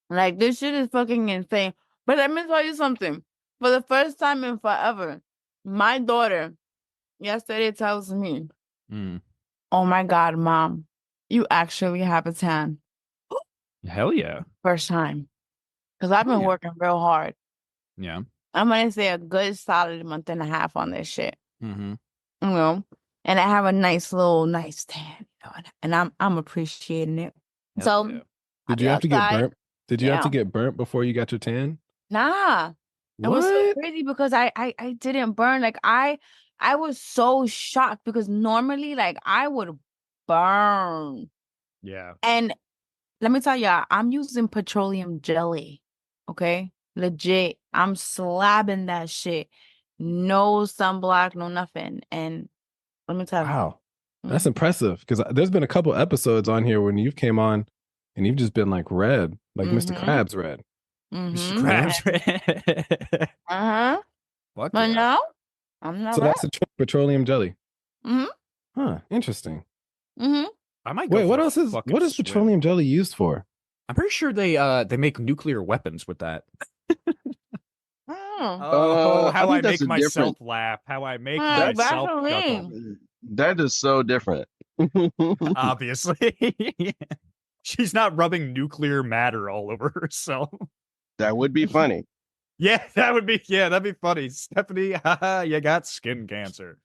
Like this shit is fucking insane. But let me tell you something. For the first time in forever, my daughter yesterday tells me, Mm. "Oh my God, mom, you actually have a tan." Hell yeah. First time. Because I've been Yeah. working real hard. Yeah. I'm gonna say a good solid month and a half on this shit. Mm-hmm. You know? And I have a nice tan, you know, and I'm appreciating it. Hell So yeah. I'll Did be you have to get outside. burnt? Did you have to Yeah. get burnt before you got your tan? Nah. It was so What? crazy because I didn't burn. Like I was so shocked because normally like I would burn. Yeah. And let me tell y'all, I'm using petroleum jelly. Okay? Legit. I'm slabbing that shit. No sunblock, no nothing. And let me tell you. Wow, that's Mhm. impressive. Because there's been a couple episodes on here when you've came on, and you've just been like red, like Mr. Mhm. Krabs red. Mr. Mhm. Krabs. Uh-huh. Fuck But yeah. no, I'm not So bad. that's a petroleum jelly. Mhm. Huh? Interesting. Mhm. I might go Wait, for what a else is fucking what is swim. petroleum jelly used for? I'm pretty sure they make nuclear weapons with that. Oh. Oh, I how I think that's make a myself different. laugh. How I make Like That's myself chuckle. Vaseline. that is so different. Obviously. She's not rubbing nuclear matter all over herself. That would be funny. Yeah, that'd be funny. Stephanie, haha, you got skin cancer.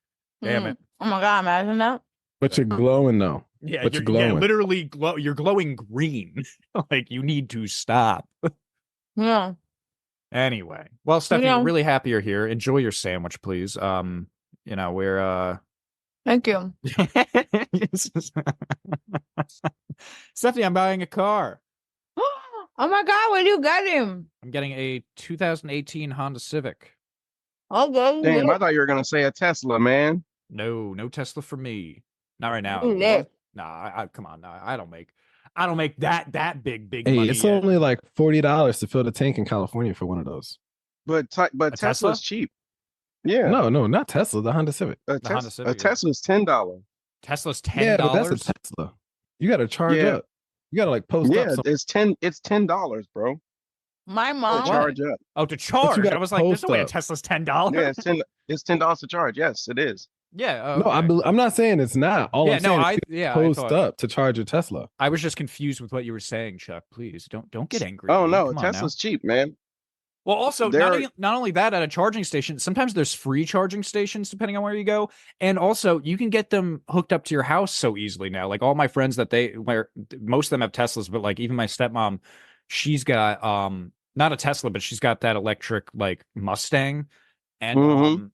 Damn it. Oh my God, imagine that. But you're glowing though. Yeah, But you're glowing. literally you're glowing green. Like you need to stop. Yeah. Anyway. Well, Stephanie, Yeah. we're really happy you're here. Enjoy your sandwich, please. We're Thank you. Stephanie, I'm buying a car. Oh my God, where you get him? I'm getting a 2018 Honda Civic. Okay. Damn, I thought you were gonna say a Tesla, man. No Tesla for me. Not right now. You lit. Nah, come on. Nah, I don't make that big Hey, money it's yet. only like $40 to fill the tank in California for one of those. But A Tesla? Tesla's cheap. Yeah, No, not Tesla, the Honda Civic. a Honda a Civic, yeah. Tesla's $10. Tesla's Yeah, $10. but that's a Tesla. You got to charge Yeah. up. You got to like post Yeah, up. it's $10, bro. My To mom. charge up. Oh, to charge. gotta I was like, there's no post way a up. Tesla's $10. Yeah, it's $10 to charge. Yes, it is. Yeah. Oh, No, okay. I'm not saying it's not. All Yeah, I'm no, saying I is yeah, I post thought up to charge your Tesla. I was just confused with what you were saying, Chuck. Please don't get angry. Oh at me. no, Come on now. Tesla's cheap, man. Well, also They're not only that at a charging station, sometimes there's free charging stations depending on where you go, and also you can get them hooked up to your house so easily now. Like all my friends where most of them have Teslas, but like even my stepmom, she's got not a Tesla, but she's got that electric like Mustang, and Mhm.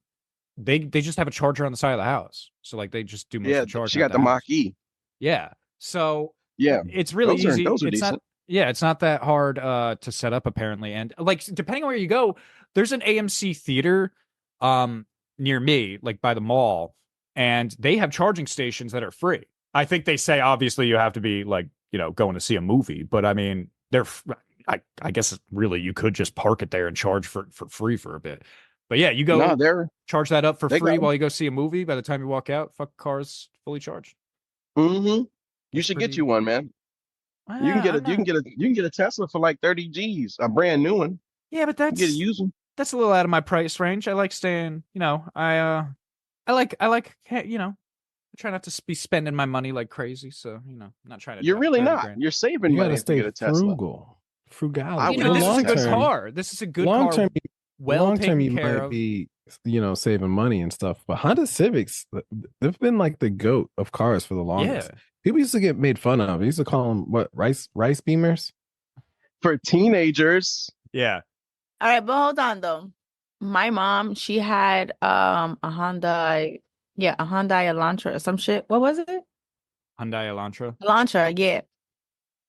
they just have a charger on the side of the house, so like they just do most of the charging. she got at the house. Mach-E. Yeah, so Yeah, it's really easy. those are It's decent. not. Yeah, it's not that hard to set up apparently. And like depending on where you go, there's an AMC theater near me, like by the mall, and they have charging stations that are free. I think they say obviously you have to be like, going to see a movie, but I mean, I guess really you could just park it there and charge for free for a bit. But yeah, you go No, charge that up for they free got while you go see a movie. By the time you walk out, fuck car's fully charged. Mm-hmm. You That's should get pretty- you one, man. You can get a Tesla for like 30 G's, a brand new one. Yeah, but You can get a used one. that's a little out of my price range. I like staying, I like, I try not to be spending my money like crazy. So, I'm not trying to. You're drop really 30 not. grand. You're saving You got money to if you stay get a Tesla. frugality. You know, this is a long good term, car. This is a good long car. term, Well long term, taken you care might of. be, saving money and stuff. But Honda Civics, they've been like the goat of cars for the longest. Yeah. People used to get made fun of. They used to call them what, rice beamers. For teenagers. Yeah. All right, but hold on though. My mom, she had a Hyundai, a Hyundai Elantra or some shit. What was it? Hyundai Elantra. Elantra, yeah.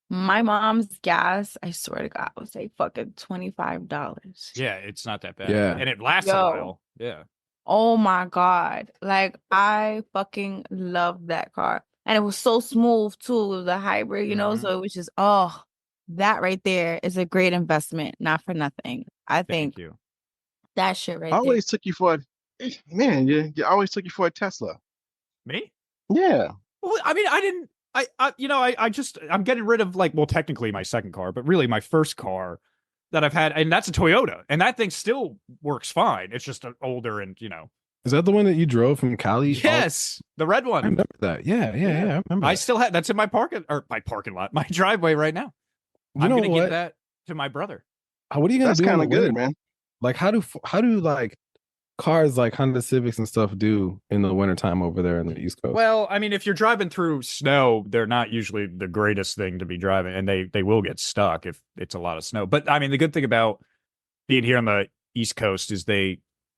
My mom's gas, I swear to God, was like fucking $25. Yeah, it's not that bad. Yeah. And it lasts a Yo. while. Yeah. Oh my God. Like I fucking love that car. And it was so smooth too. It was a hybrid, Mhm. so it was just, that right there is a great investment, not for nothing. I think Thank you. that shit right I there. always took you for you always took you for a Tesla. Me? Yeah. Well, I mean, I didn't. I'm getting rid of well, technically my second car, but really my first car that I've had, and that's a Toyota, and that thing still works fine. It's just older, and Is that the one that you drove from Cali? yes, the red I one. remember that. Yeah. I remember. I that. still have that's in my parking lot, my driveway right now. You I'm know gonna what? give that to my brother. What are you gonna That's do in kind the of good, winter? man. Like, how do like cars like Honda Civics and stuff do in the wintertime over there in the East Coast? Well, I mean, if you're driving through snow, they're not usually the greatest thing to be driving, and they will get stuck if it's a lot of snow. But I mean, the good thing about being here on the East Coast is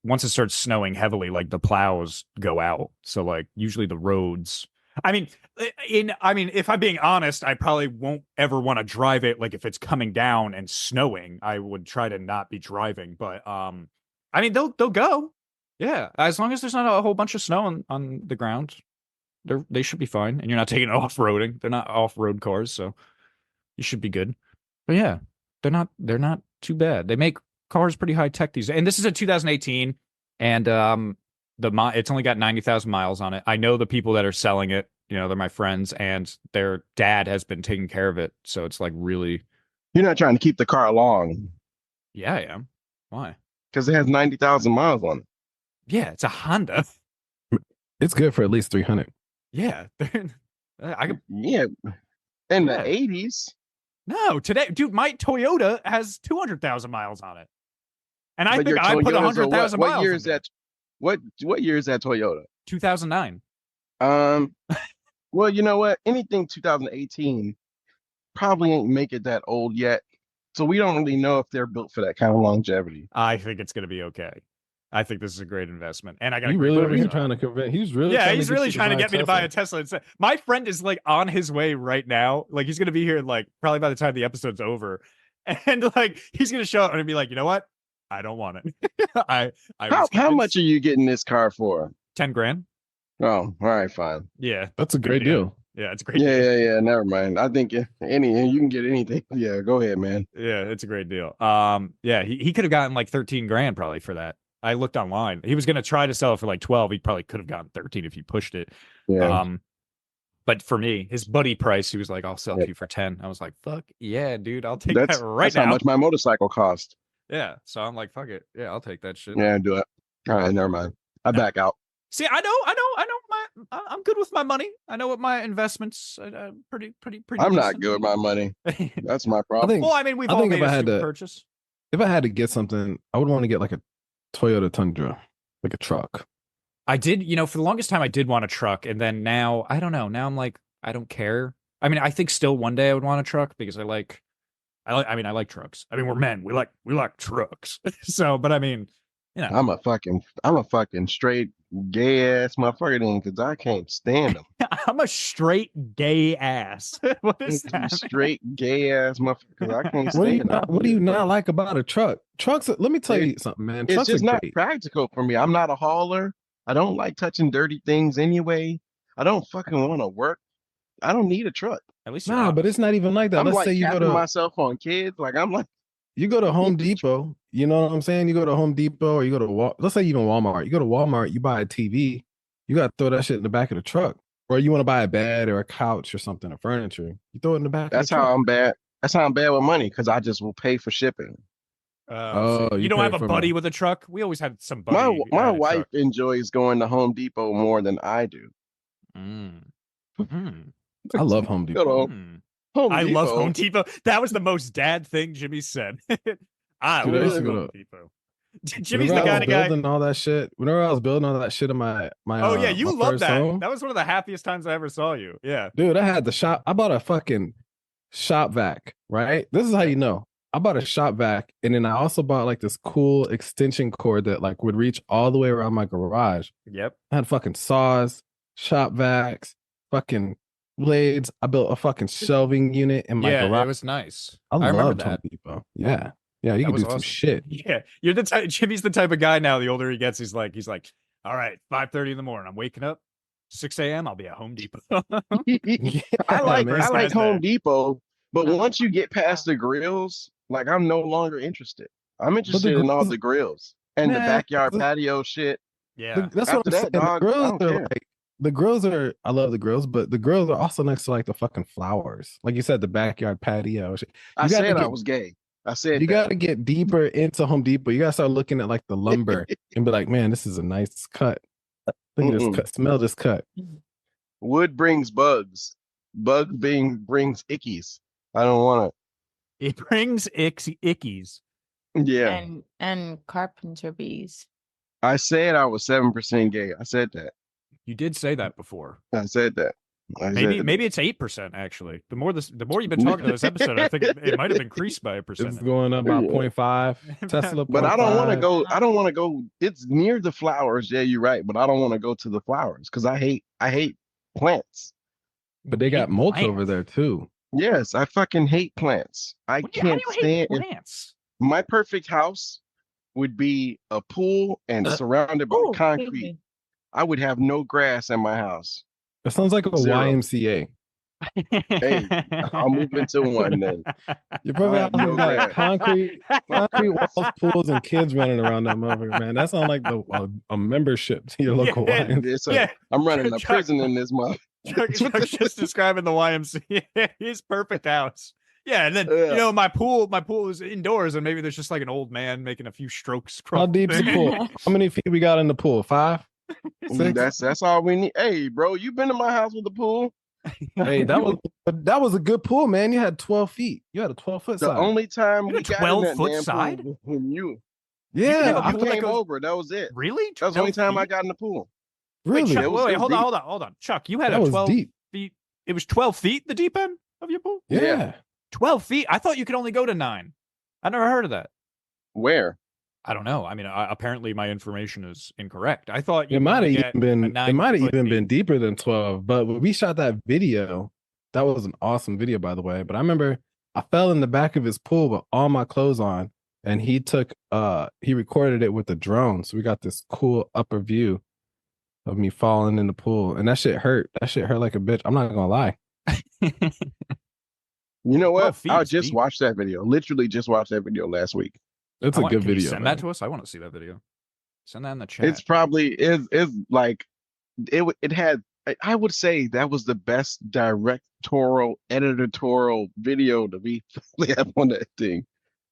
once it starts snowing heavily, the plows go out. So usually the roads. I mean, if I'm being honest, I probably won't ever want to drive it. If it's coming down and snowing, I would try to not be driving. But I mean, they'll go. Yeah, as long as there's not a whole bunch of snow on the ground, they should be fine. And you're not taking it off-roading. They're not off-road cars, so you should be good. But yeah, they're not too bad. They make cars pretty high tech these days. And this is a 2018, and it's only got 90,000 miles on it. I know the people that are selling it. They're my friends, and their dad has been taking care of it. So it's really. You're not trying to keep the car long Yeah, I am. Why? because it has 90,000 miles on it. Yeah, it's a Honda. It's good for at least 300. Yeah, I could. Yeah. In the Yeah. 80s. No, today, dude, my Toyota has 200,000 miles on it, and I But think your I put Toyotas are 100,000 what miles. year is that? What year is that Toyota? 2009. Well, you know what? Anything 2018 probably ain't make it that old yet. So we don't really know if they're built for that kind of longevity. I think it's going to be okay. I think this is a great investment, and I got. You really over here trying to convince? He's really. Yeah, trying he's to really get trying to get me to buy a Tesla. My friend is on his way right now. He's going to be here probably by the time the episode's over, and he's going to show up and be like, you know what? I don't want it. How much are you getting this car for? 10 grand. Oh, all right, fine. Yeah, That's a great deal. Yeah, it's a great deal. Yeah. Never mind. I think you can get anything. Yeah, go ahead, man. Yeah, it's a great deal. Yeah, he could have gotten 13 grand probably for that. I looked online. He was going to try to sell it for 12. He probably could have gotten 13 if he pushed it. Yeah. But for me, his buddy price, he was like, I'll sell it to you for 10. I was like, fuck yeah, dude, I'll take that right that's now. how much my motorcycle cost. Yeah. So I'm like, fuck it. Yeah, I'll take that shit. Yeah, do it. All right, never mind. I back out. See, I know I'm good with my money. I know what my investments pretty I'm not decent. good with my money. That's my I problem. think. Well, I mean, we've I all think made if a I had stupid to- purchase. If I had to get something, I would want to get a Toyota Tundra, a truck. I did, for the longest time, I did want a truck, and then now I don't know. Now I'm like, I don't care. I mean, I think still one day I would want a truck because I like trucks. I mean, we're men. We like trucks. So, but I mean, I'm a fucking straight gay ass motherfucker then because I can't stand them. I'm a straight gay ass. What is that? Straight gay ass motherfucker 'cause I can't stand them. What do you not like about a truck? Trucks. Let me tell you something, man. It's Trucks just are not great. practical for me. I'm not a hauler. I don't like touching dirty things anyway. I don't fucking want to work. I don't need a truck. At least you're Nah, but honest. it's not even like that. I'm Let's like say you go capping to myself on kids. Like I'm like, you go to Home Depot. You know what I'm saying? You go to Home Depot or you go to let's say even Walmart. You go to Walmart. You buy a TV. You got to throw that shit in the back of the truck. Or you want to buy a bed or a couch or something, a furniture. You throw it in the back. that's of the how truck. I'm bad. That's how I'm bad with money because I just will pay for shipping. Oh, so you you don't pay have a for buddy my- with a truck? We always had some buddy. My had a wife truck. enjoys going to Home Depot more than I do. Mm. Mhm. I love Home Depot. Hello. Mm. Home I love Depot. Home Depot. That was the most dad thing Jimmy said. I Dude, I used to love go Home to Depot. Jimmy's whenever the I was kind of guy. building all that shit. Whenever I was building all that shit in my Oh yeah, my you love first that. home, That was one of the happiest times I ever saw you. Yeah. dude, I had the shop. I bought a fucking shop vac. Right, this is how you know. I bought a shop vac, and then I also bought like this cool extension cord that like would reach all the way around my garage. Yep. I had fucking saws, shop vacs, fucking blades. I built a fucking shelving unit in my Yeah, garage. it was nice. I I remember loved Home that. Depot. Yeah. Yeah, you That can was do some awesome. shit. Yeah, you're the type. Jimmy's the type of guy now. The older he gets, he's like, all right, 5:30 in the morning. I'm waking up, 6 a.m. I'll be at Home Depot. Yeah, I like man. I like First guy's Home there. Depot, but once you get past the grills, like I'm no longer interested. I'm But the interested in all grills, the grills and the man, backyard patio shit. Yeah. that's what After I'm that, saying. The dog, I grills don't are care. like the grills are I love the grills, but the grills are also next to like the fucking flowers. Like you said, the backyard patio. I You gotta said I get was gay. I said you that. gotta get deeper into Home Depot. You gotta start looking at like the lumber and be like, man, this is a nice cut. Look at this Mm-mm. cut. Smell this cut. Wood brings bugs. Bug brings ickies. I don't want It brings ickies. it. Yeah. And carpenter bees. I said I was 7% gay. I said that. You did say that before. I said that. Maybe it's 8% actually. The more you've been talking to this episode, I think it might have increased by a It's percent. going up by Yeah. 0.5. Tesla But I don't want to 0.5. go. I don't want to go. It's near the flowers. Yeah, you're right. But I don't want to go to the flowers because I hate plants. But they got mulch over there too. Yes, I fucking hate plants. I How do can't you stand hate it. plants? My perfect house would be a pool and surrounded by Oh, concrete. I would have no grass in my house. It sounds like a Zero. YMCA. Hey, I'll move into one then. Your I perfect have house no is like grass. concrete walls, pools, and kids running around that motherfucker, man. That sounds like a membership to your local Yeah. YMCA. I'm running a Chuck- prison in this month. Chuck's just describing the YMCA. His perfect house. Yeah, and then Yeah. my pool is indoors, and maybe there's just like an old man making a few strokes. How deep's the pool? How many feet we got in the pool? 5? 6? That's all we need. Hey, bro, you been to my house with the pool? Hey, that was a good pool, man. You had 12 feet. You had a 12-foot The side. only time You we had got 12 in that foot damn side? pool when you Yeah, have a you pool that came goes- over. That was it. Really? That was the only 12 time I feet? got in the pool. Wait, really. Chuck, It was- wait, it was hold on. Chuck, you had That a was 12 deep. feet. It was 12 feet, the deep end of your pool? Yeah. 12 feet? I thought you could only go to 9. I never heard of that. Where? I don't know. I mean, apparently my information is incorrect. I thought you It could might only have get even been a it 9 might have foot even deep. been deeper than 12. But when we shot that video, that was an awesome video, by the way. But I remember I fell in the back of his pool with all my clothes on, and he recorded it with a drone. So we got this cool upper view of me falling in the pool. And that shit hurt. That shit hurt like a bitch. I'm not gonna lie. You know 12 what? feet I is just deep. watched that video. Literally just watched that video last week. It's a good Can you video. send man. that to us? I want to see that video. Send that in the chat. It's probably is like it had. I would say that was the best editorial video to be have on that thing.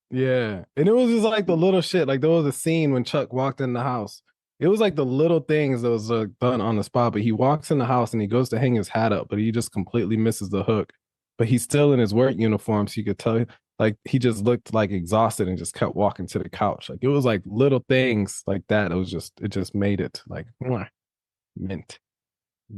Yeah. And it was just like the little shit. Like there was a scene when Chuck walked in the house. It was like the little things that was done on the spot. But he walks in the house and he goes to hang his hat up, but he just completely misses the hook. But he's still in his work uniform, so you could tell like he just looked like exhausted and just kept walking to the couch. Like it was like little things like that. It just made it like mint.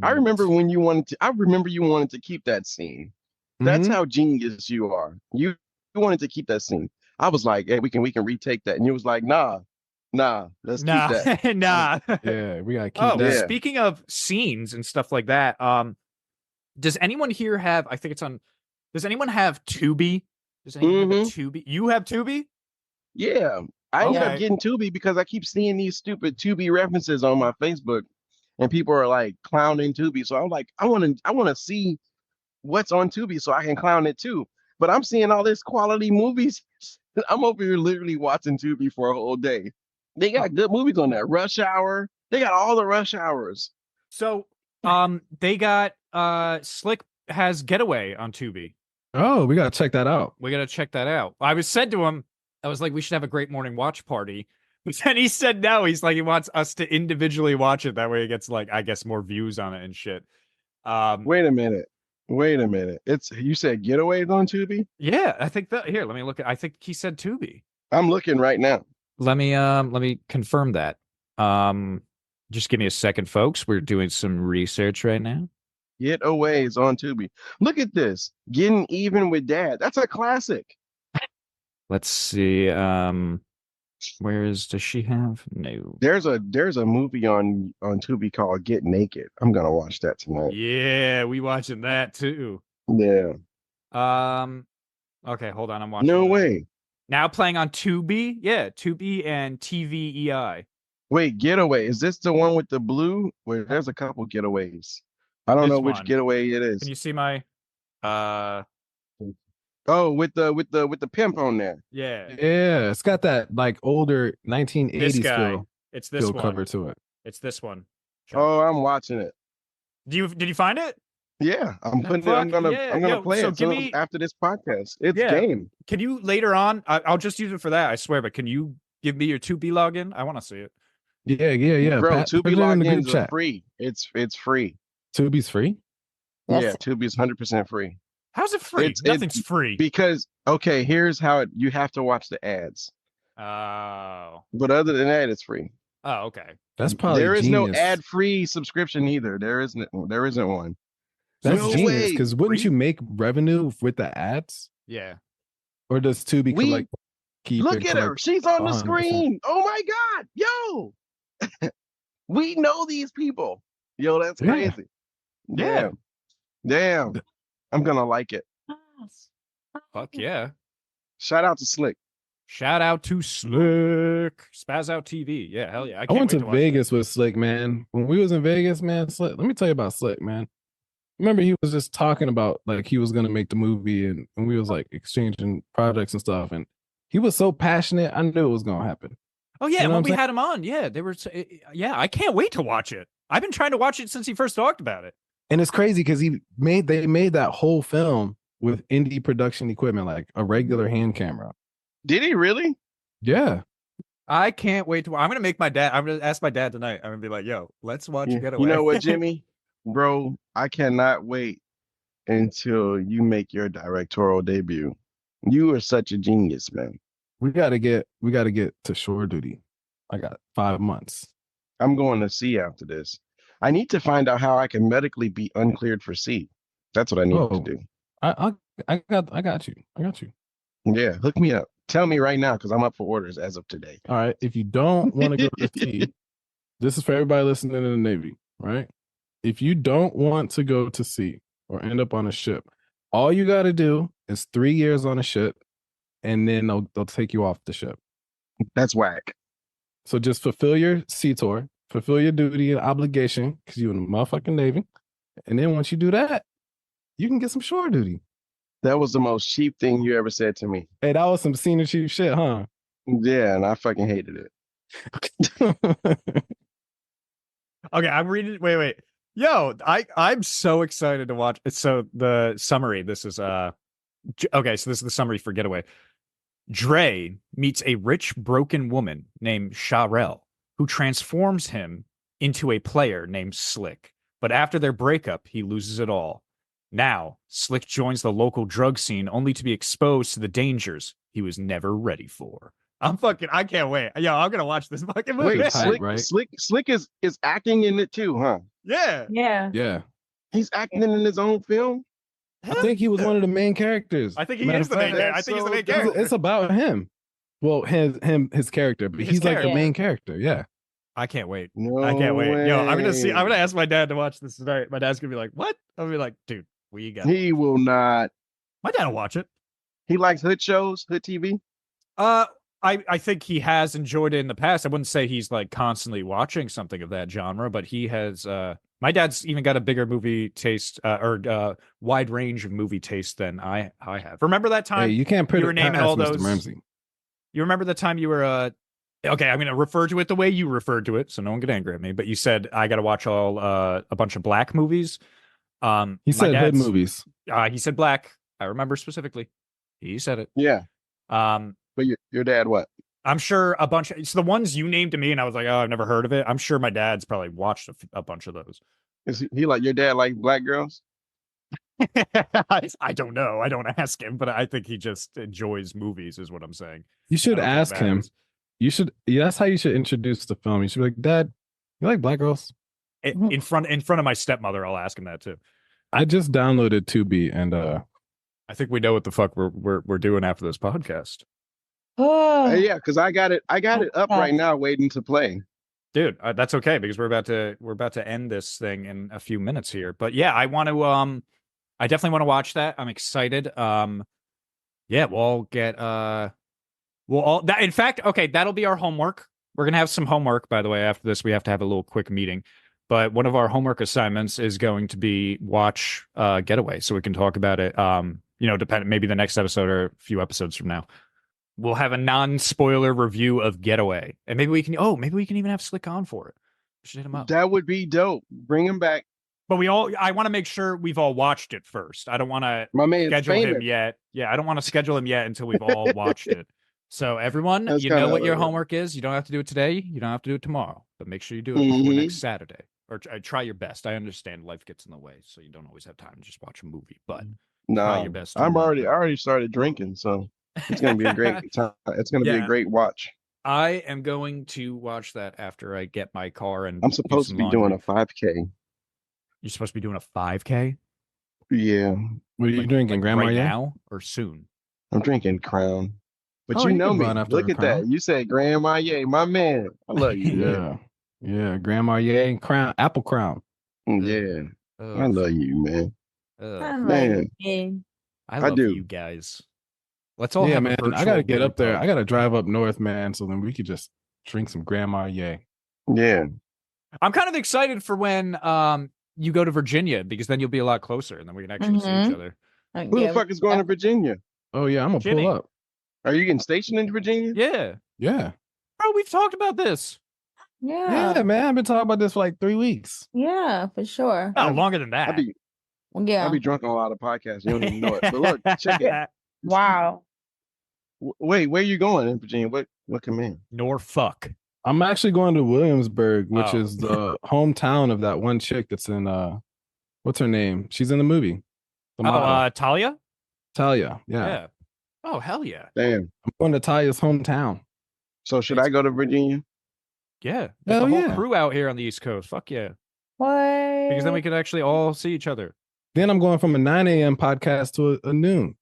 I remember when you wanted to. I remember you wanted to keep that scene. That's Mhm. how genius you are. You wanted to keep that scene. I was like, hey, we can retake that, and you was like, nah, let's keep that. Nah. Yeah, we gotta keep Oh, that. Yeah. speaking of scenes and stuff like that, does anyone here have? I think it's on. Does anyone have Tubi? Does anyone have a Tubi? You have Tubi? Yeah, I ended up Okay. getting Tubi because I keep seeing these stupid Tubi references on my Facebook, and people are like clowning Tubi. So I'm like, I want to see what's on Tubi so I can clown it too. But I'm seeing all this quality movies. I'm over here literally watching Tubi for a whole day. They got good movies on there. Rush Hour. They got all the Rush Hours. So, they got Slick has Getaway on Tubi. Oh, we gotta check that out. We gotta check that out. I was said to him, I was like, we should have a great morning watch party. But then he said no. He's like, he wants us to individually watch it. That way, it gets like, I guess, more views on it and shit. Wait a minute. Wait a minute. You said Getaway is on Tubi? Yeah, I think that here, let me look at I think he said Tubi. I'm looking right now. Let me confirm that. Just give me a second, folks. We're doing some research right now. Getaway is on Tubi. Look at this. Getting Even with Dad. That's a classic. Let's see. Does she have? No. There's a movie on Tubi called Get Naked. I'm gonna watch that tonight. Yeah, we watching that too. Yeah. Okay, hold on. I'm watching. No that. way. Now playing on Tubi. Yeah, Tubi and TVEI. Wait, Getaway. Is this the one with the blue? Where there's a couple getaways. I don't This know which one. getaway it is. Can you see my Oh, with the pimp on there. yeah. Yeah, it's got that like older This 1980s guy. feel, It's this one. cover to it. It's this one. Oh, I'm watching it. Did you find it? Yeah, I'm putting it. I'm Fuck gonna yeah. I'm gonna Yo, play so it give me- after this podcast. It's Yeah. game. Can you later on? I'll just use it for that. I swear. But can you give me your Tubi login? I want to see it. Yeah. Bro, Pat, put Tubi it in the group logins are chat. free. It's free. Tubi's free. Yeah, Tubi is 100% free. How's it free? Nothing's free. Because okay, here's how you have to watch the ads. Oh. But other than that, it's free. Oh, okay. That's probably There is no genius. ad-free subscription either. There isn't one. That's No genius way. because wouldn't Free? you make revenue with the ads? Yeah. Or does Tubi We- keep Look it at her. collect- She's on the 100%. screen. Oh my God. Yo. We know these people. Yo, that's Yeah. crazy. Yeah. Damn. I'm gonna like it. Fuck yeah. Shout out to Slick. Shout out to Slick. Spaz Out TV. Yeah, hell yeah. I can't went to wait watch Vegas with Slick, man. When we was in Vegas, man, Slick, let me tell you about Slick, man. Remember he was just talking about like he was gonna make the movie and we was like exchanging projects and stuff. And he was so passionate, I knew it was gonna happen. that. Oh yeah, You know when what I'm we saying? had him on, yeah, they were. Yeah, I can't wait to watch it. I've been trying to watch it since he first talked about it. And it's crazy because they made that whole film with indie production equipment, like a regular hand camera. Did he really? Yeah. I can't wait to. I'm gonna make my dad. I'm gonna ask my dad tonight. I'm gonna be like, "Yo, let's watch Yeah. Getaway." You know what, Jimmy? Bro, I cannot wait until you make your directorial debut. You are such a genius, man. We gotta get to shore duty. I got 5 months. I'm going to sea after this. I need to find out how I can medically be uncleared for sea. That's what I need to Oh. do. I got you. Yeah, hook me up. Tell me right now because I'm up for orders as of today. All right. If you don't want to go to sea, this is for everybody listening in the Navy, right? If you don't want to go to sea or end up on a ship, all you got to do is 3 years on a ship, and then they'll take you off the ship. That's whack. So just fulfill your sea tour, fulfill your duty and obligation because you're in the motherfucking Navy, and then once you do that, you can get some shore duty. That was the most cheap thing you ever said to me. Hey, that was some senior chief shit, huh? Yeah, and I fucking hated it. Okay, I'm reading. Wait. Yo, I'm so excited to watch it. So the summary. This is okay. So this is the summary for Getaway. Dre meets a rich, broken woman named Sharel, who transforms him into a player named Slick. But after their breakup, he loses it all. Now, Slick joins the local drug scene only to be exposed to the dangers he was never ready for. I can't wait. Yo, I'm gonna watch this fucking movie. Wait, Tight, Slick, right? Slick is acting in it too, huh? Yeah. Yeah. Yeah. He's acting in his own film. I think he was one of the main characters. I think he Matter is of the main fact, character. I think he's the main so character. It's about him. Well, his character, but His he's like the character. main character. Yeah. I can't wait. No I can't wait. Yo, I'm way. gonna ask my dad to watch this tonight. My dad's gonna be like, "What?" I'm gonna be like, "Dude, we got." He will not. My dad will watch it. He likes hood shows, hood TV. I think he has enjoyed it in the past. I wouldn't say he's like constantly watching something of that genre, but he has. My dad's even got a bigger movie taste or wide range of movie taste than I have. Remember that time? Hey, you can't put you were naming all Mr. those- Ramsey. You remember the time you were okay, I'm going to refer to it the way you referred to it, so no one get angry at me, but you said I got to watch all a bunch of black movies. He My said hood dad's- movies. He said black. I remember specifically. He said it. Yeah, but your dad what? I'm sure a bunch. It's the ones you named to me, and I was like, oh, I've never heard of it. I'm sure my dad's probably watched a bunch of those. Is he like your dad like black girls? I don't know. I don't ask him, but I think he just enjoys movies, is what I'm saying. You should I don't think it ask him. matters. You should. Yeah, that's how you should introduce the film. You should be like, Dad, you like black girls? In front of my stepmother, I'll ask him that too. I just downloaded Tubi, and I think we know what the fuck we're doing after this podcast. Oh, Yeah, because I got it up right now, waiting to play. Dude, that's okay because we're about to end this thing in a few minutes here. But yeah, I want to I definitely want to watch that. I'm excited. Yeah, we'll all get we'll all that in fact, okay, that'll be our homework. We're gonna have some homework, by the way. After this, we have to have a little quick meeting. But one of our homework assignments is going to be watch Getaway, so we can talk about it. Depending maybe the next episode or a few episodes from now. We'll have a non-spoiler review of Getaway, and maybe we can even have Slick on for it. We should hit him up. That would be dope. Bring him back. But I want to make sure we've all watched it first. I don't want to My man's schedule him famous. yet. Yeah, I don't want to schedule him yet until we've all watched it. So everyone, That's you know kinda what your hilarious. homework is. You don't have to do it today. You don't have to do it tomorrow. But make sure you do it before Mhm. next Saturday. Or try your best. I understand life gets in the way, so you don't always have time to just watch a movie. But try No, your best. I already started drinking, so it's gonna be a great time. It's gonna be Yeah. a great watch. I am going to watch that after I get my car and I'm do supposed to some be doing laundry. a 5K. You're supposed to be doing a 5K? Yeah, what are you drinking, Grandma? right Yeah. now or soon? I'm drinking Crown. But Oh, you you know can me. run after Look a at that. Crown. You said Grandma, yay, my man. I love you, man. Yeah. Grandma, yeah, Crown, Apple Crown. Yeah, I Ugh, love you, man. ugh. I Man. like it. I I love do. you guys. Let's all Yeah, have man. a virtual I gotta get brew up there. pub. I gotta drive up north, man. So then we could just drink some Grandma, yeah. Yeah. I'm kind of excited for when you go to Virginia because then you'll be a lot closer and then we can actually see each Mhm. other. Who the fuck is going to Virginia? Oh yeah, I'm gonna Jimmy. pull up. Are you getting stationed in Virginia? Yeah. Yeah. Bro, we've talked about this. Yeah. Yeah, man. I've been talking about this for like 3 weeks. Yeah, for sure. Oh, longer than that. Yeah. I'll be drunk on a lot of podcasts. You don't even know it. But look, check it. Wow. Wait, where you going in Virginia? What command? Norfolk. I'm actually going to Williamsburg, which Oh. is the hometown of that one chick that's in what's her name? She's in the movie. The model. Talia? Talia. Yeah. Oh, hell yeah. Damn. I'm going to Talia's hometown. So should I go to Virginia? Yeah. Get Hell the whole yeah. crew out here on the East Coast. Fuck yeah. What? Because then we could actually all see each other. Then I'm going from a 9 a.m. podcast to a noon.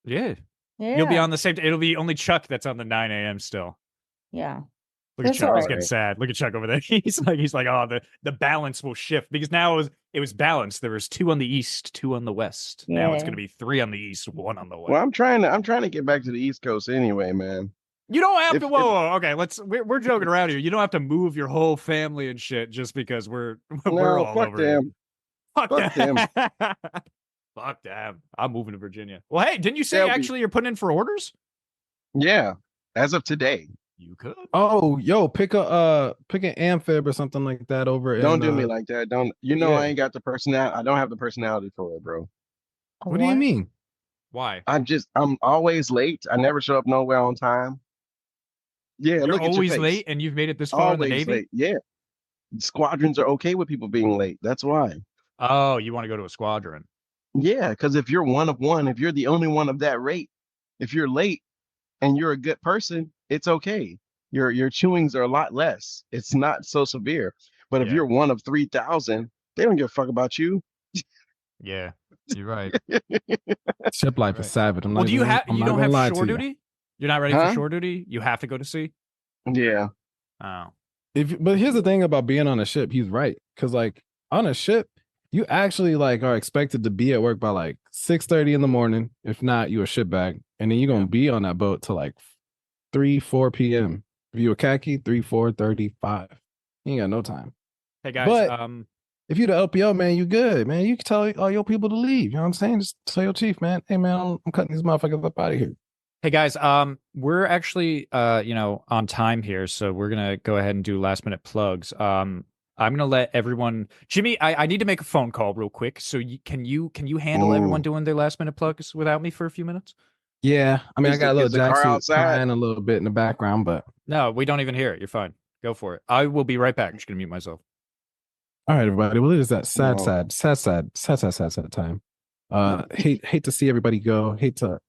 Yeah. Yeah. You'll be on the same. It'll be only Chuck that's on the 9 a.m. still. Yeah. Look at That's Chuck. He's all getting right. sad. Look at Chuck over there. He's like, oh, the balance will shift because now it was balanced. There was 2 on the east, 2 on the west. Now it's Yeah. gonna be 3 on the east, 1 on the west. Well, I'm trying to get back to the East Coast anyway, man. You don't have If- to. Whoa. Okay, we're joking around here. You don't have to move your whole family and shit just because we're No, all fuck over here. them. Fuck Fuck them. Fuck them. I'm moving to Virginia. Well, hey, didn't you say They'll be- actually you're putting in for orders? Yeah, as of today. You could. Oh, yo, pick an amphib or something like that over. Don't in, do me like that. Don't you know yeah. I ain't got the personality. I don't have the personality for it, bro. What do you mean? Why? I'm always late. I never show up nowhere on time. Yeah, You're look at your always face. late and you've made it this far in the Always Navy? late. Yeah. Squadrons are okay with people being late. That's why. Oh, you want to go to a squadron. Yeah, because if you're one of one, if you're the only one of that rate, if you're late and you're a good person, it's okay. Your chewings are a lot less. It's not so severe. But if Yeah. you're one of 3,000, they don't give a fuck about you. Yeah, you're right. Ship life Right. is savage. I'm Well, not do you gonna- have I'm you not don't gonna lie have to shore you. duty? You're not ready Huh? for shore duty? You have to go to sea? Yeah. Oh. But here's the thing about being on a ship. He's right, because like on a ship, you actually like are expected to be at work by like 6:30 in the morning. If not, you a shipbag, and then you're gonna be on that boat till like 3-4 p.m. If you a khaki, 3-4:35. You ain't got no time. Hey guys, But- If you the LPO, man, you good, man. You can tell all your people to leave. You know what I'm saying? Just tell your chief, man. Hey, man, I'm cutting these motherfuckers up out of here. hey guys, we're actually on time here, so we're gonna go ahead and do last minute plugs. I'm gonna let everyone. Jimmy, I need to make a phone call real quick. So can you handle everyone Ooh. doing their last minute plugs without me for a few minutes? Yeah, I mean, I Is got a the- little is the car Jackson outside? crying a little bit in the background, but No, we don't even hear it. You're fine. Go for it. I will be right back. I'm just gonna mute myself. all right, everybody. Well, it is that sad No. time. Hate to see everybody go. Hate to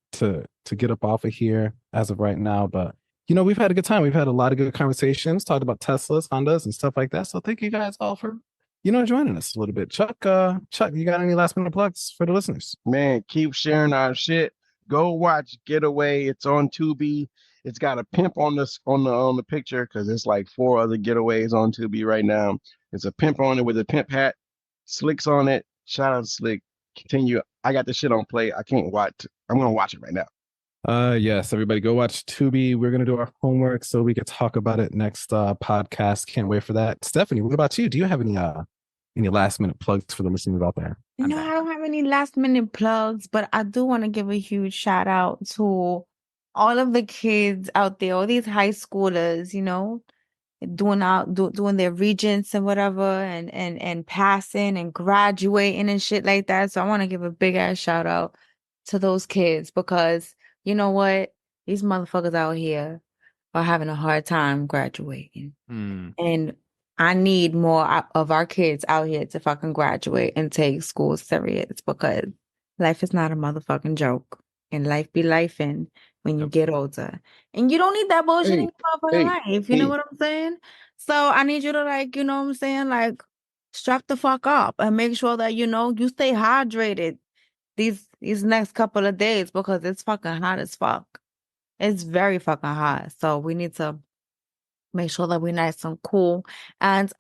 get up off of here as of right now, but we've had a good time. We've had a lot of good conversations, talked about Teslas, Hondas, and stuff like that. So thank you guys all for joining us a little bit. Chuck, you got any last minute plugs for the listeners? Man, keep sharing our shit. Go watch Getaway. It's on Tubi. It's got a pimp on this on the picture because it's like 4 other getaways on Tubi right now. It's a pimp on it with a pimp hat. Slick's on it. Shout out to Slick. Continue. I got this shit on play. I can't watch. I'm gonna watch it right now. Yes, everybody go watch Tubi. We're gonna do our homework so we can talk about it next podcast. Can't wait for that. Stephanie, what about you? Do you have any last minute plugs for the listeners out there? No, I don't have any last minute plugs, but I do want to give a huge shout out to all of the kids out there, all these high schoolers, doing their regents and whatever, and passing and graduating and shit like that. So I want to give a big ass shout out to those kids because you know what? These motherfuckers out here are having a hard time graduating. And I need more of our kids out here to fucking graduate and take school serious because life is not a motherfucking joke. And life be lifing when you get older. And you don't need that bullshit in your motherfucking life. You know what I'm saying? So I need you to strap the fuck up and make sure that, you stay hydrated these next couple of days because it's fucking hot as fuck. It's very fucking hot. So we need to make sure that we're nice and cool. And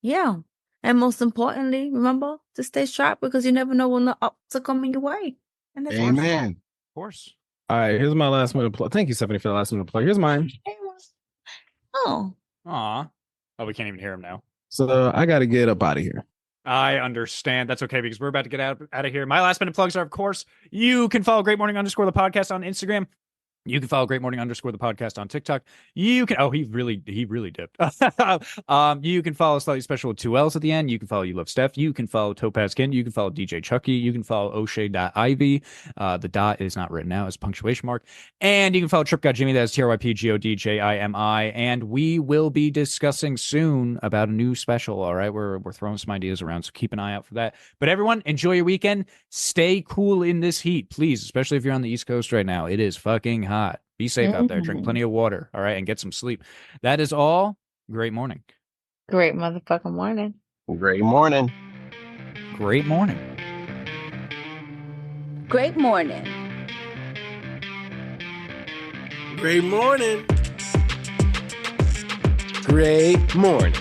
yeah. And most importantly, remember to stay strapped because you never know when the ups are coming your way. And that's Amen. Of course. All right, here's my last minute plug. Thank you, Stephanie, for the last minute plug. Here's mine. Oh. Aw. Oh, we can't even hear him now. So I got to get up out of here. I understand. That's okay because we're about to get out of here. My last minute plugs are, of course, you can follow Great Morning _ the podcast on Instagram. You can follow Great Morning _ the podcast on TikTok. You can, he really dipped. You can follow Slightly Special with 2 L's at the end. You can follow You Love Steph. You can follow Topaz Kin. You can follow DJ Chucky. You can follow O'Shea.ivy. The dot is not written out as punctuation mark. And you can follow Trip God Jimmy. That's TRYPGODJIMI. And we will be discussing soon about a new special. All right. We're throwing some ideas around, so keep an eye out for that. But everyone, enjoy your weekend. Stay cool in this heat, please, especially if you're on the East Coast right now. It is fucking hot. Be safe out there. Drink plenty of water. All right. And get some sleep. That is all. Great morning. Great motherfucking morning. Great morning. Great morning. Great morning. Great morning. Great morning.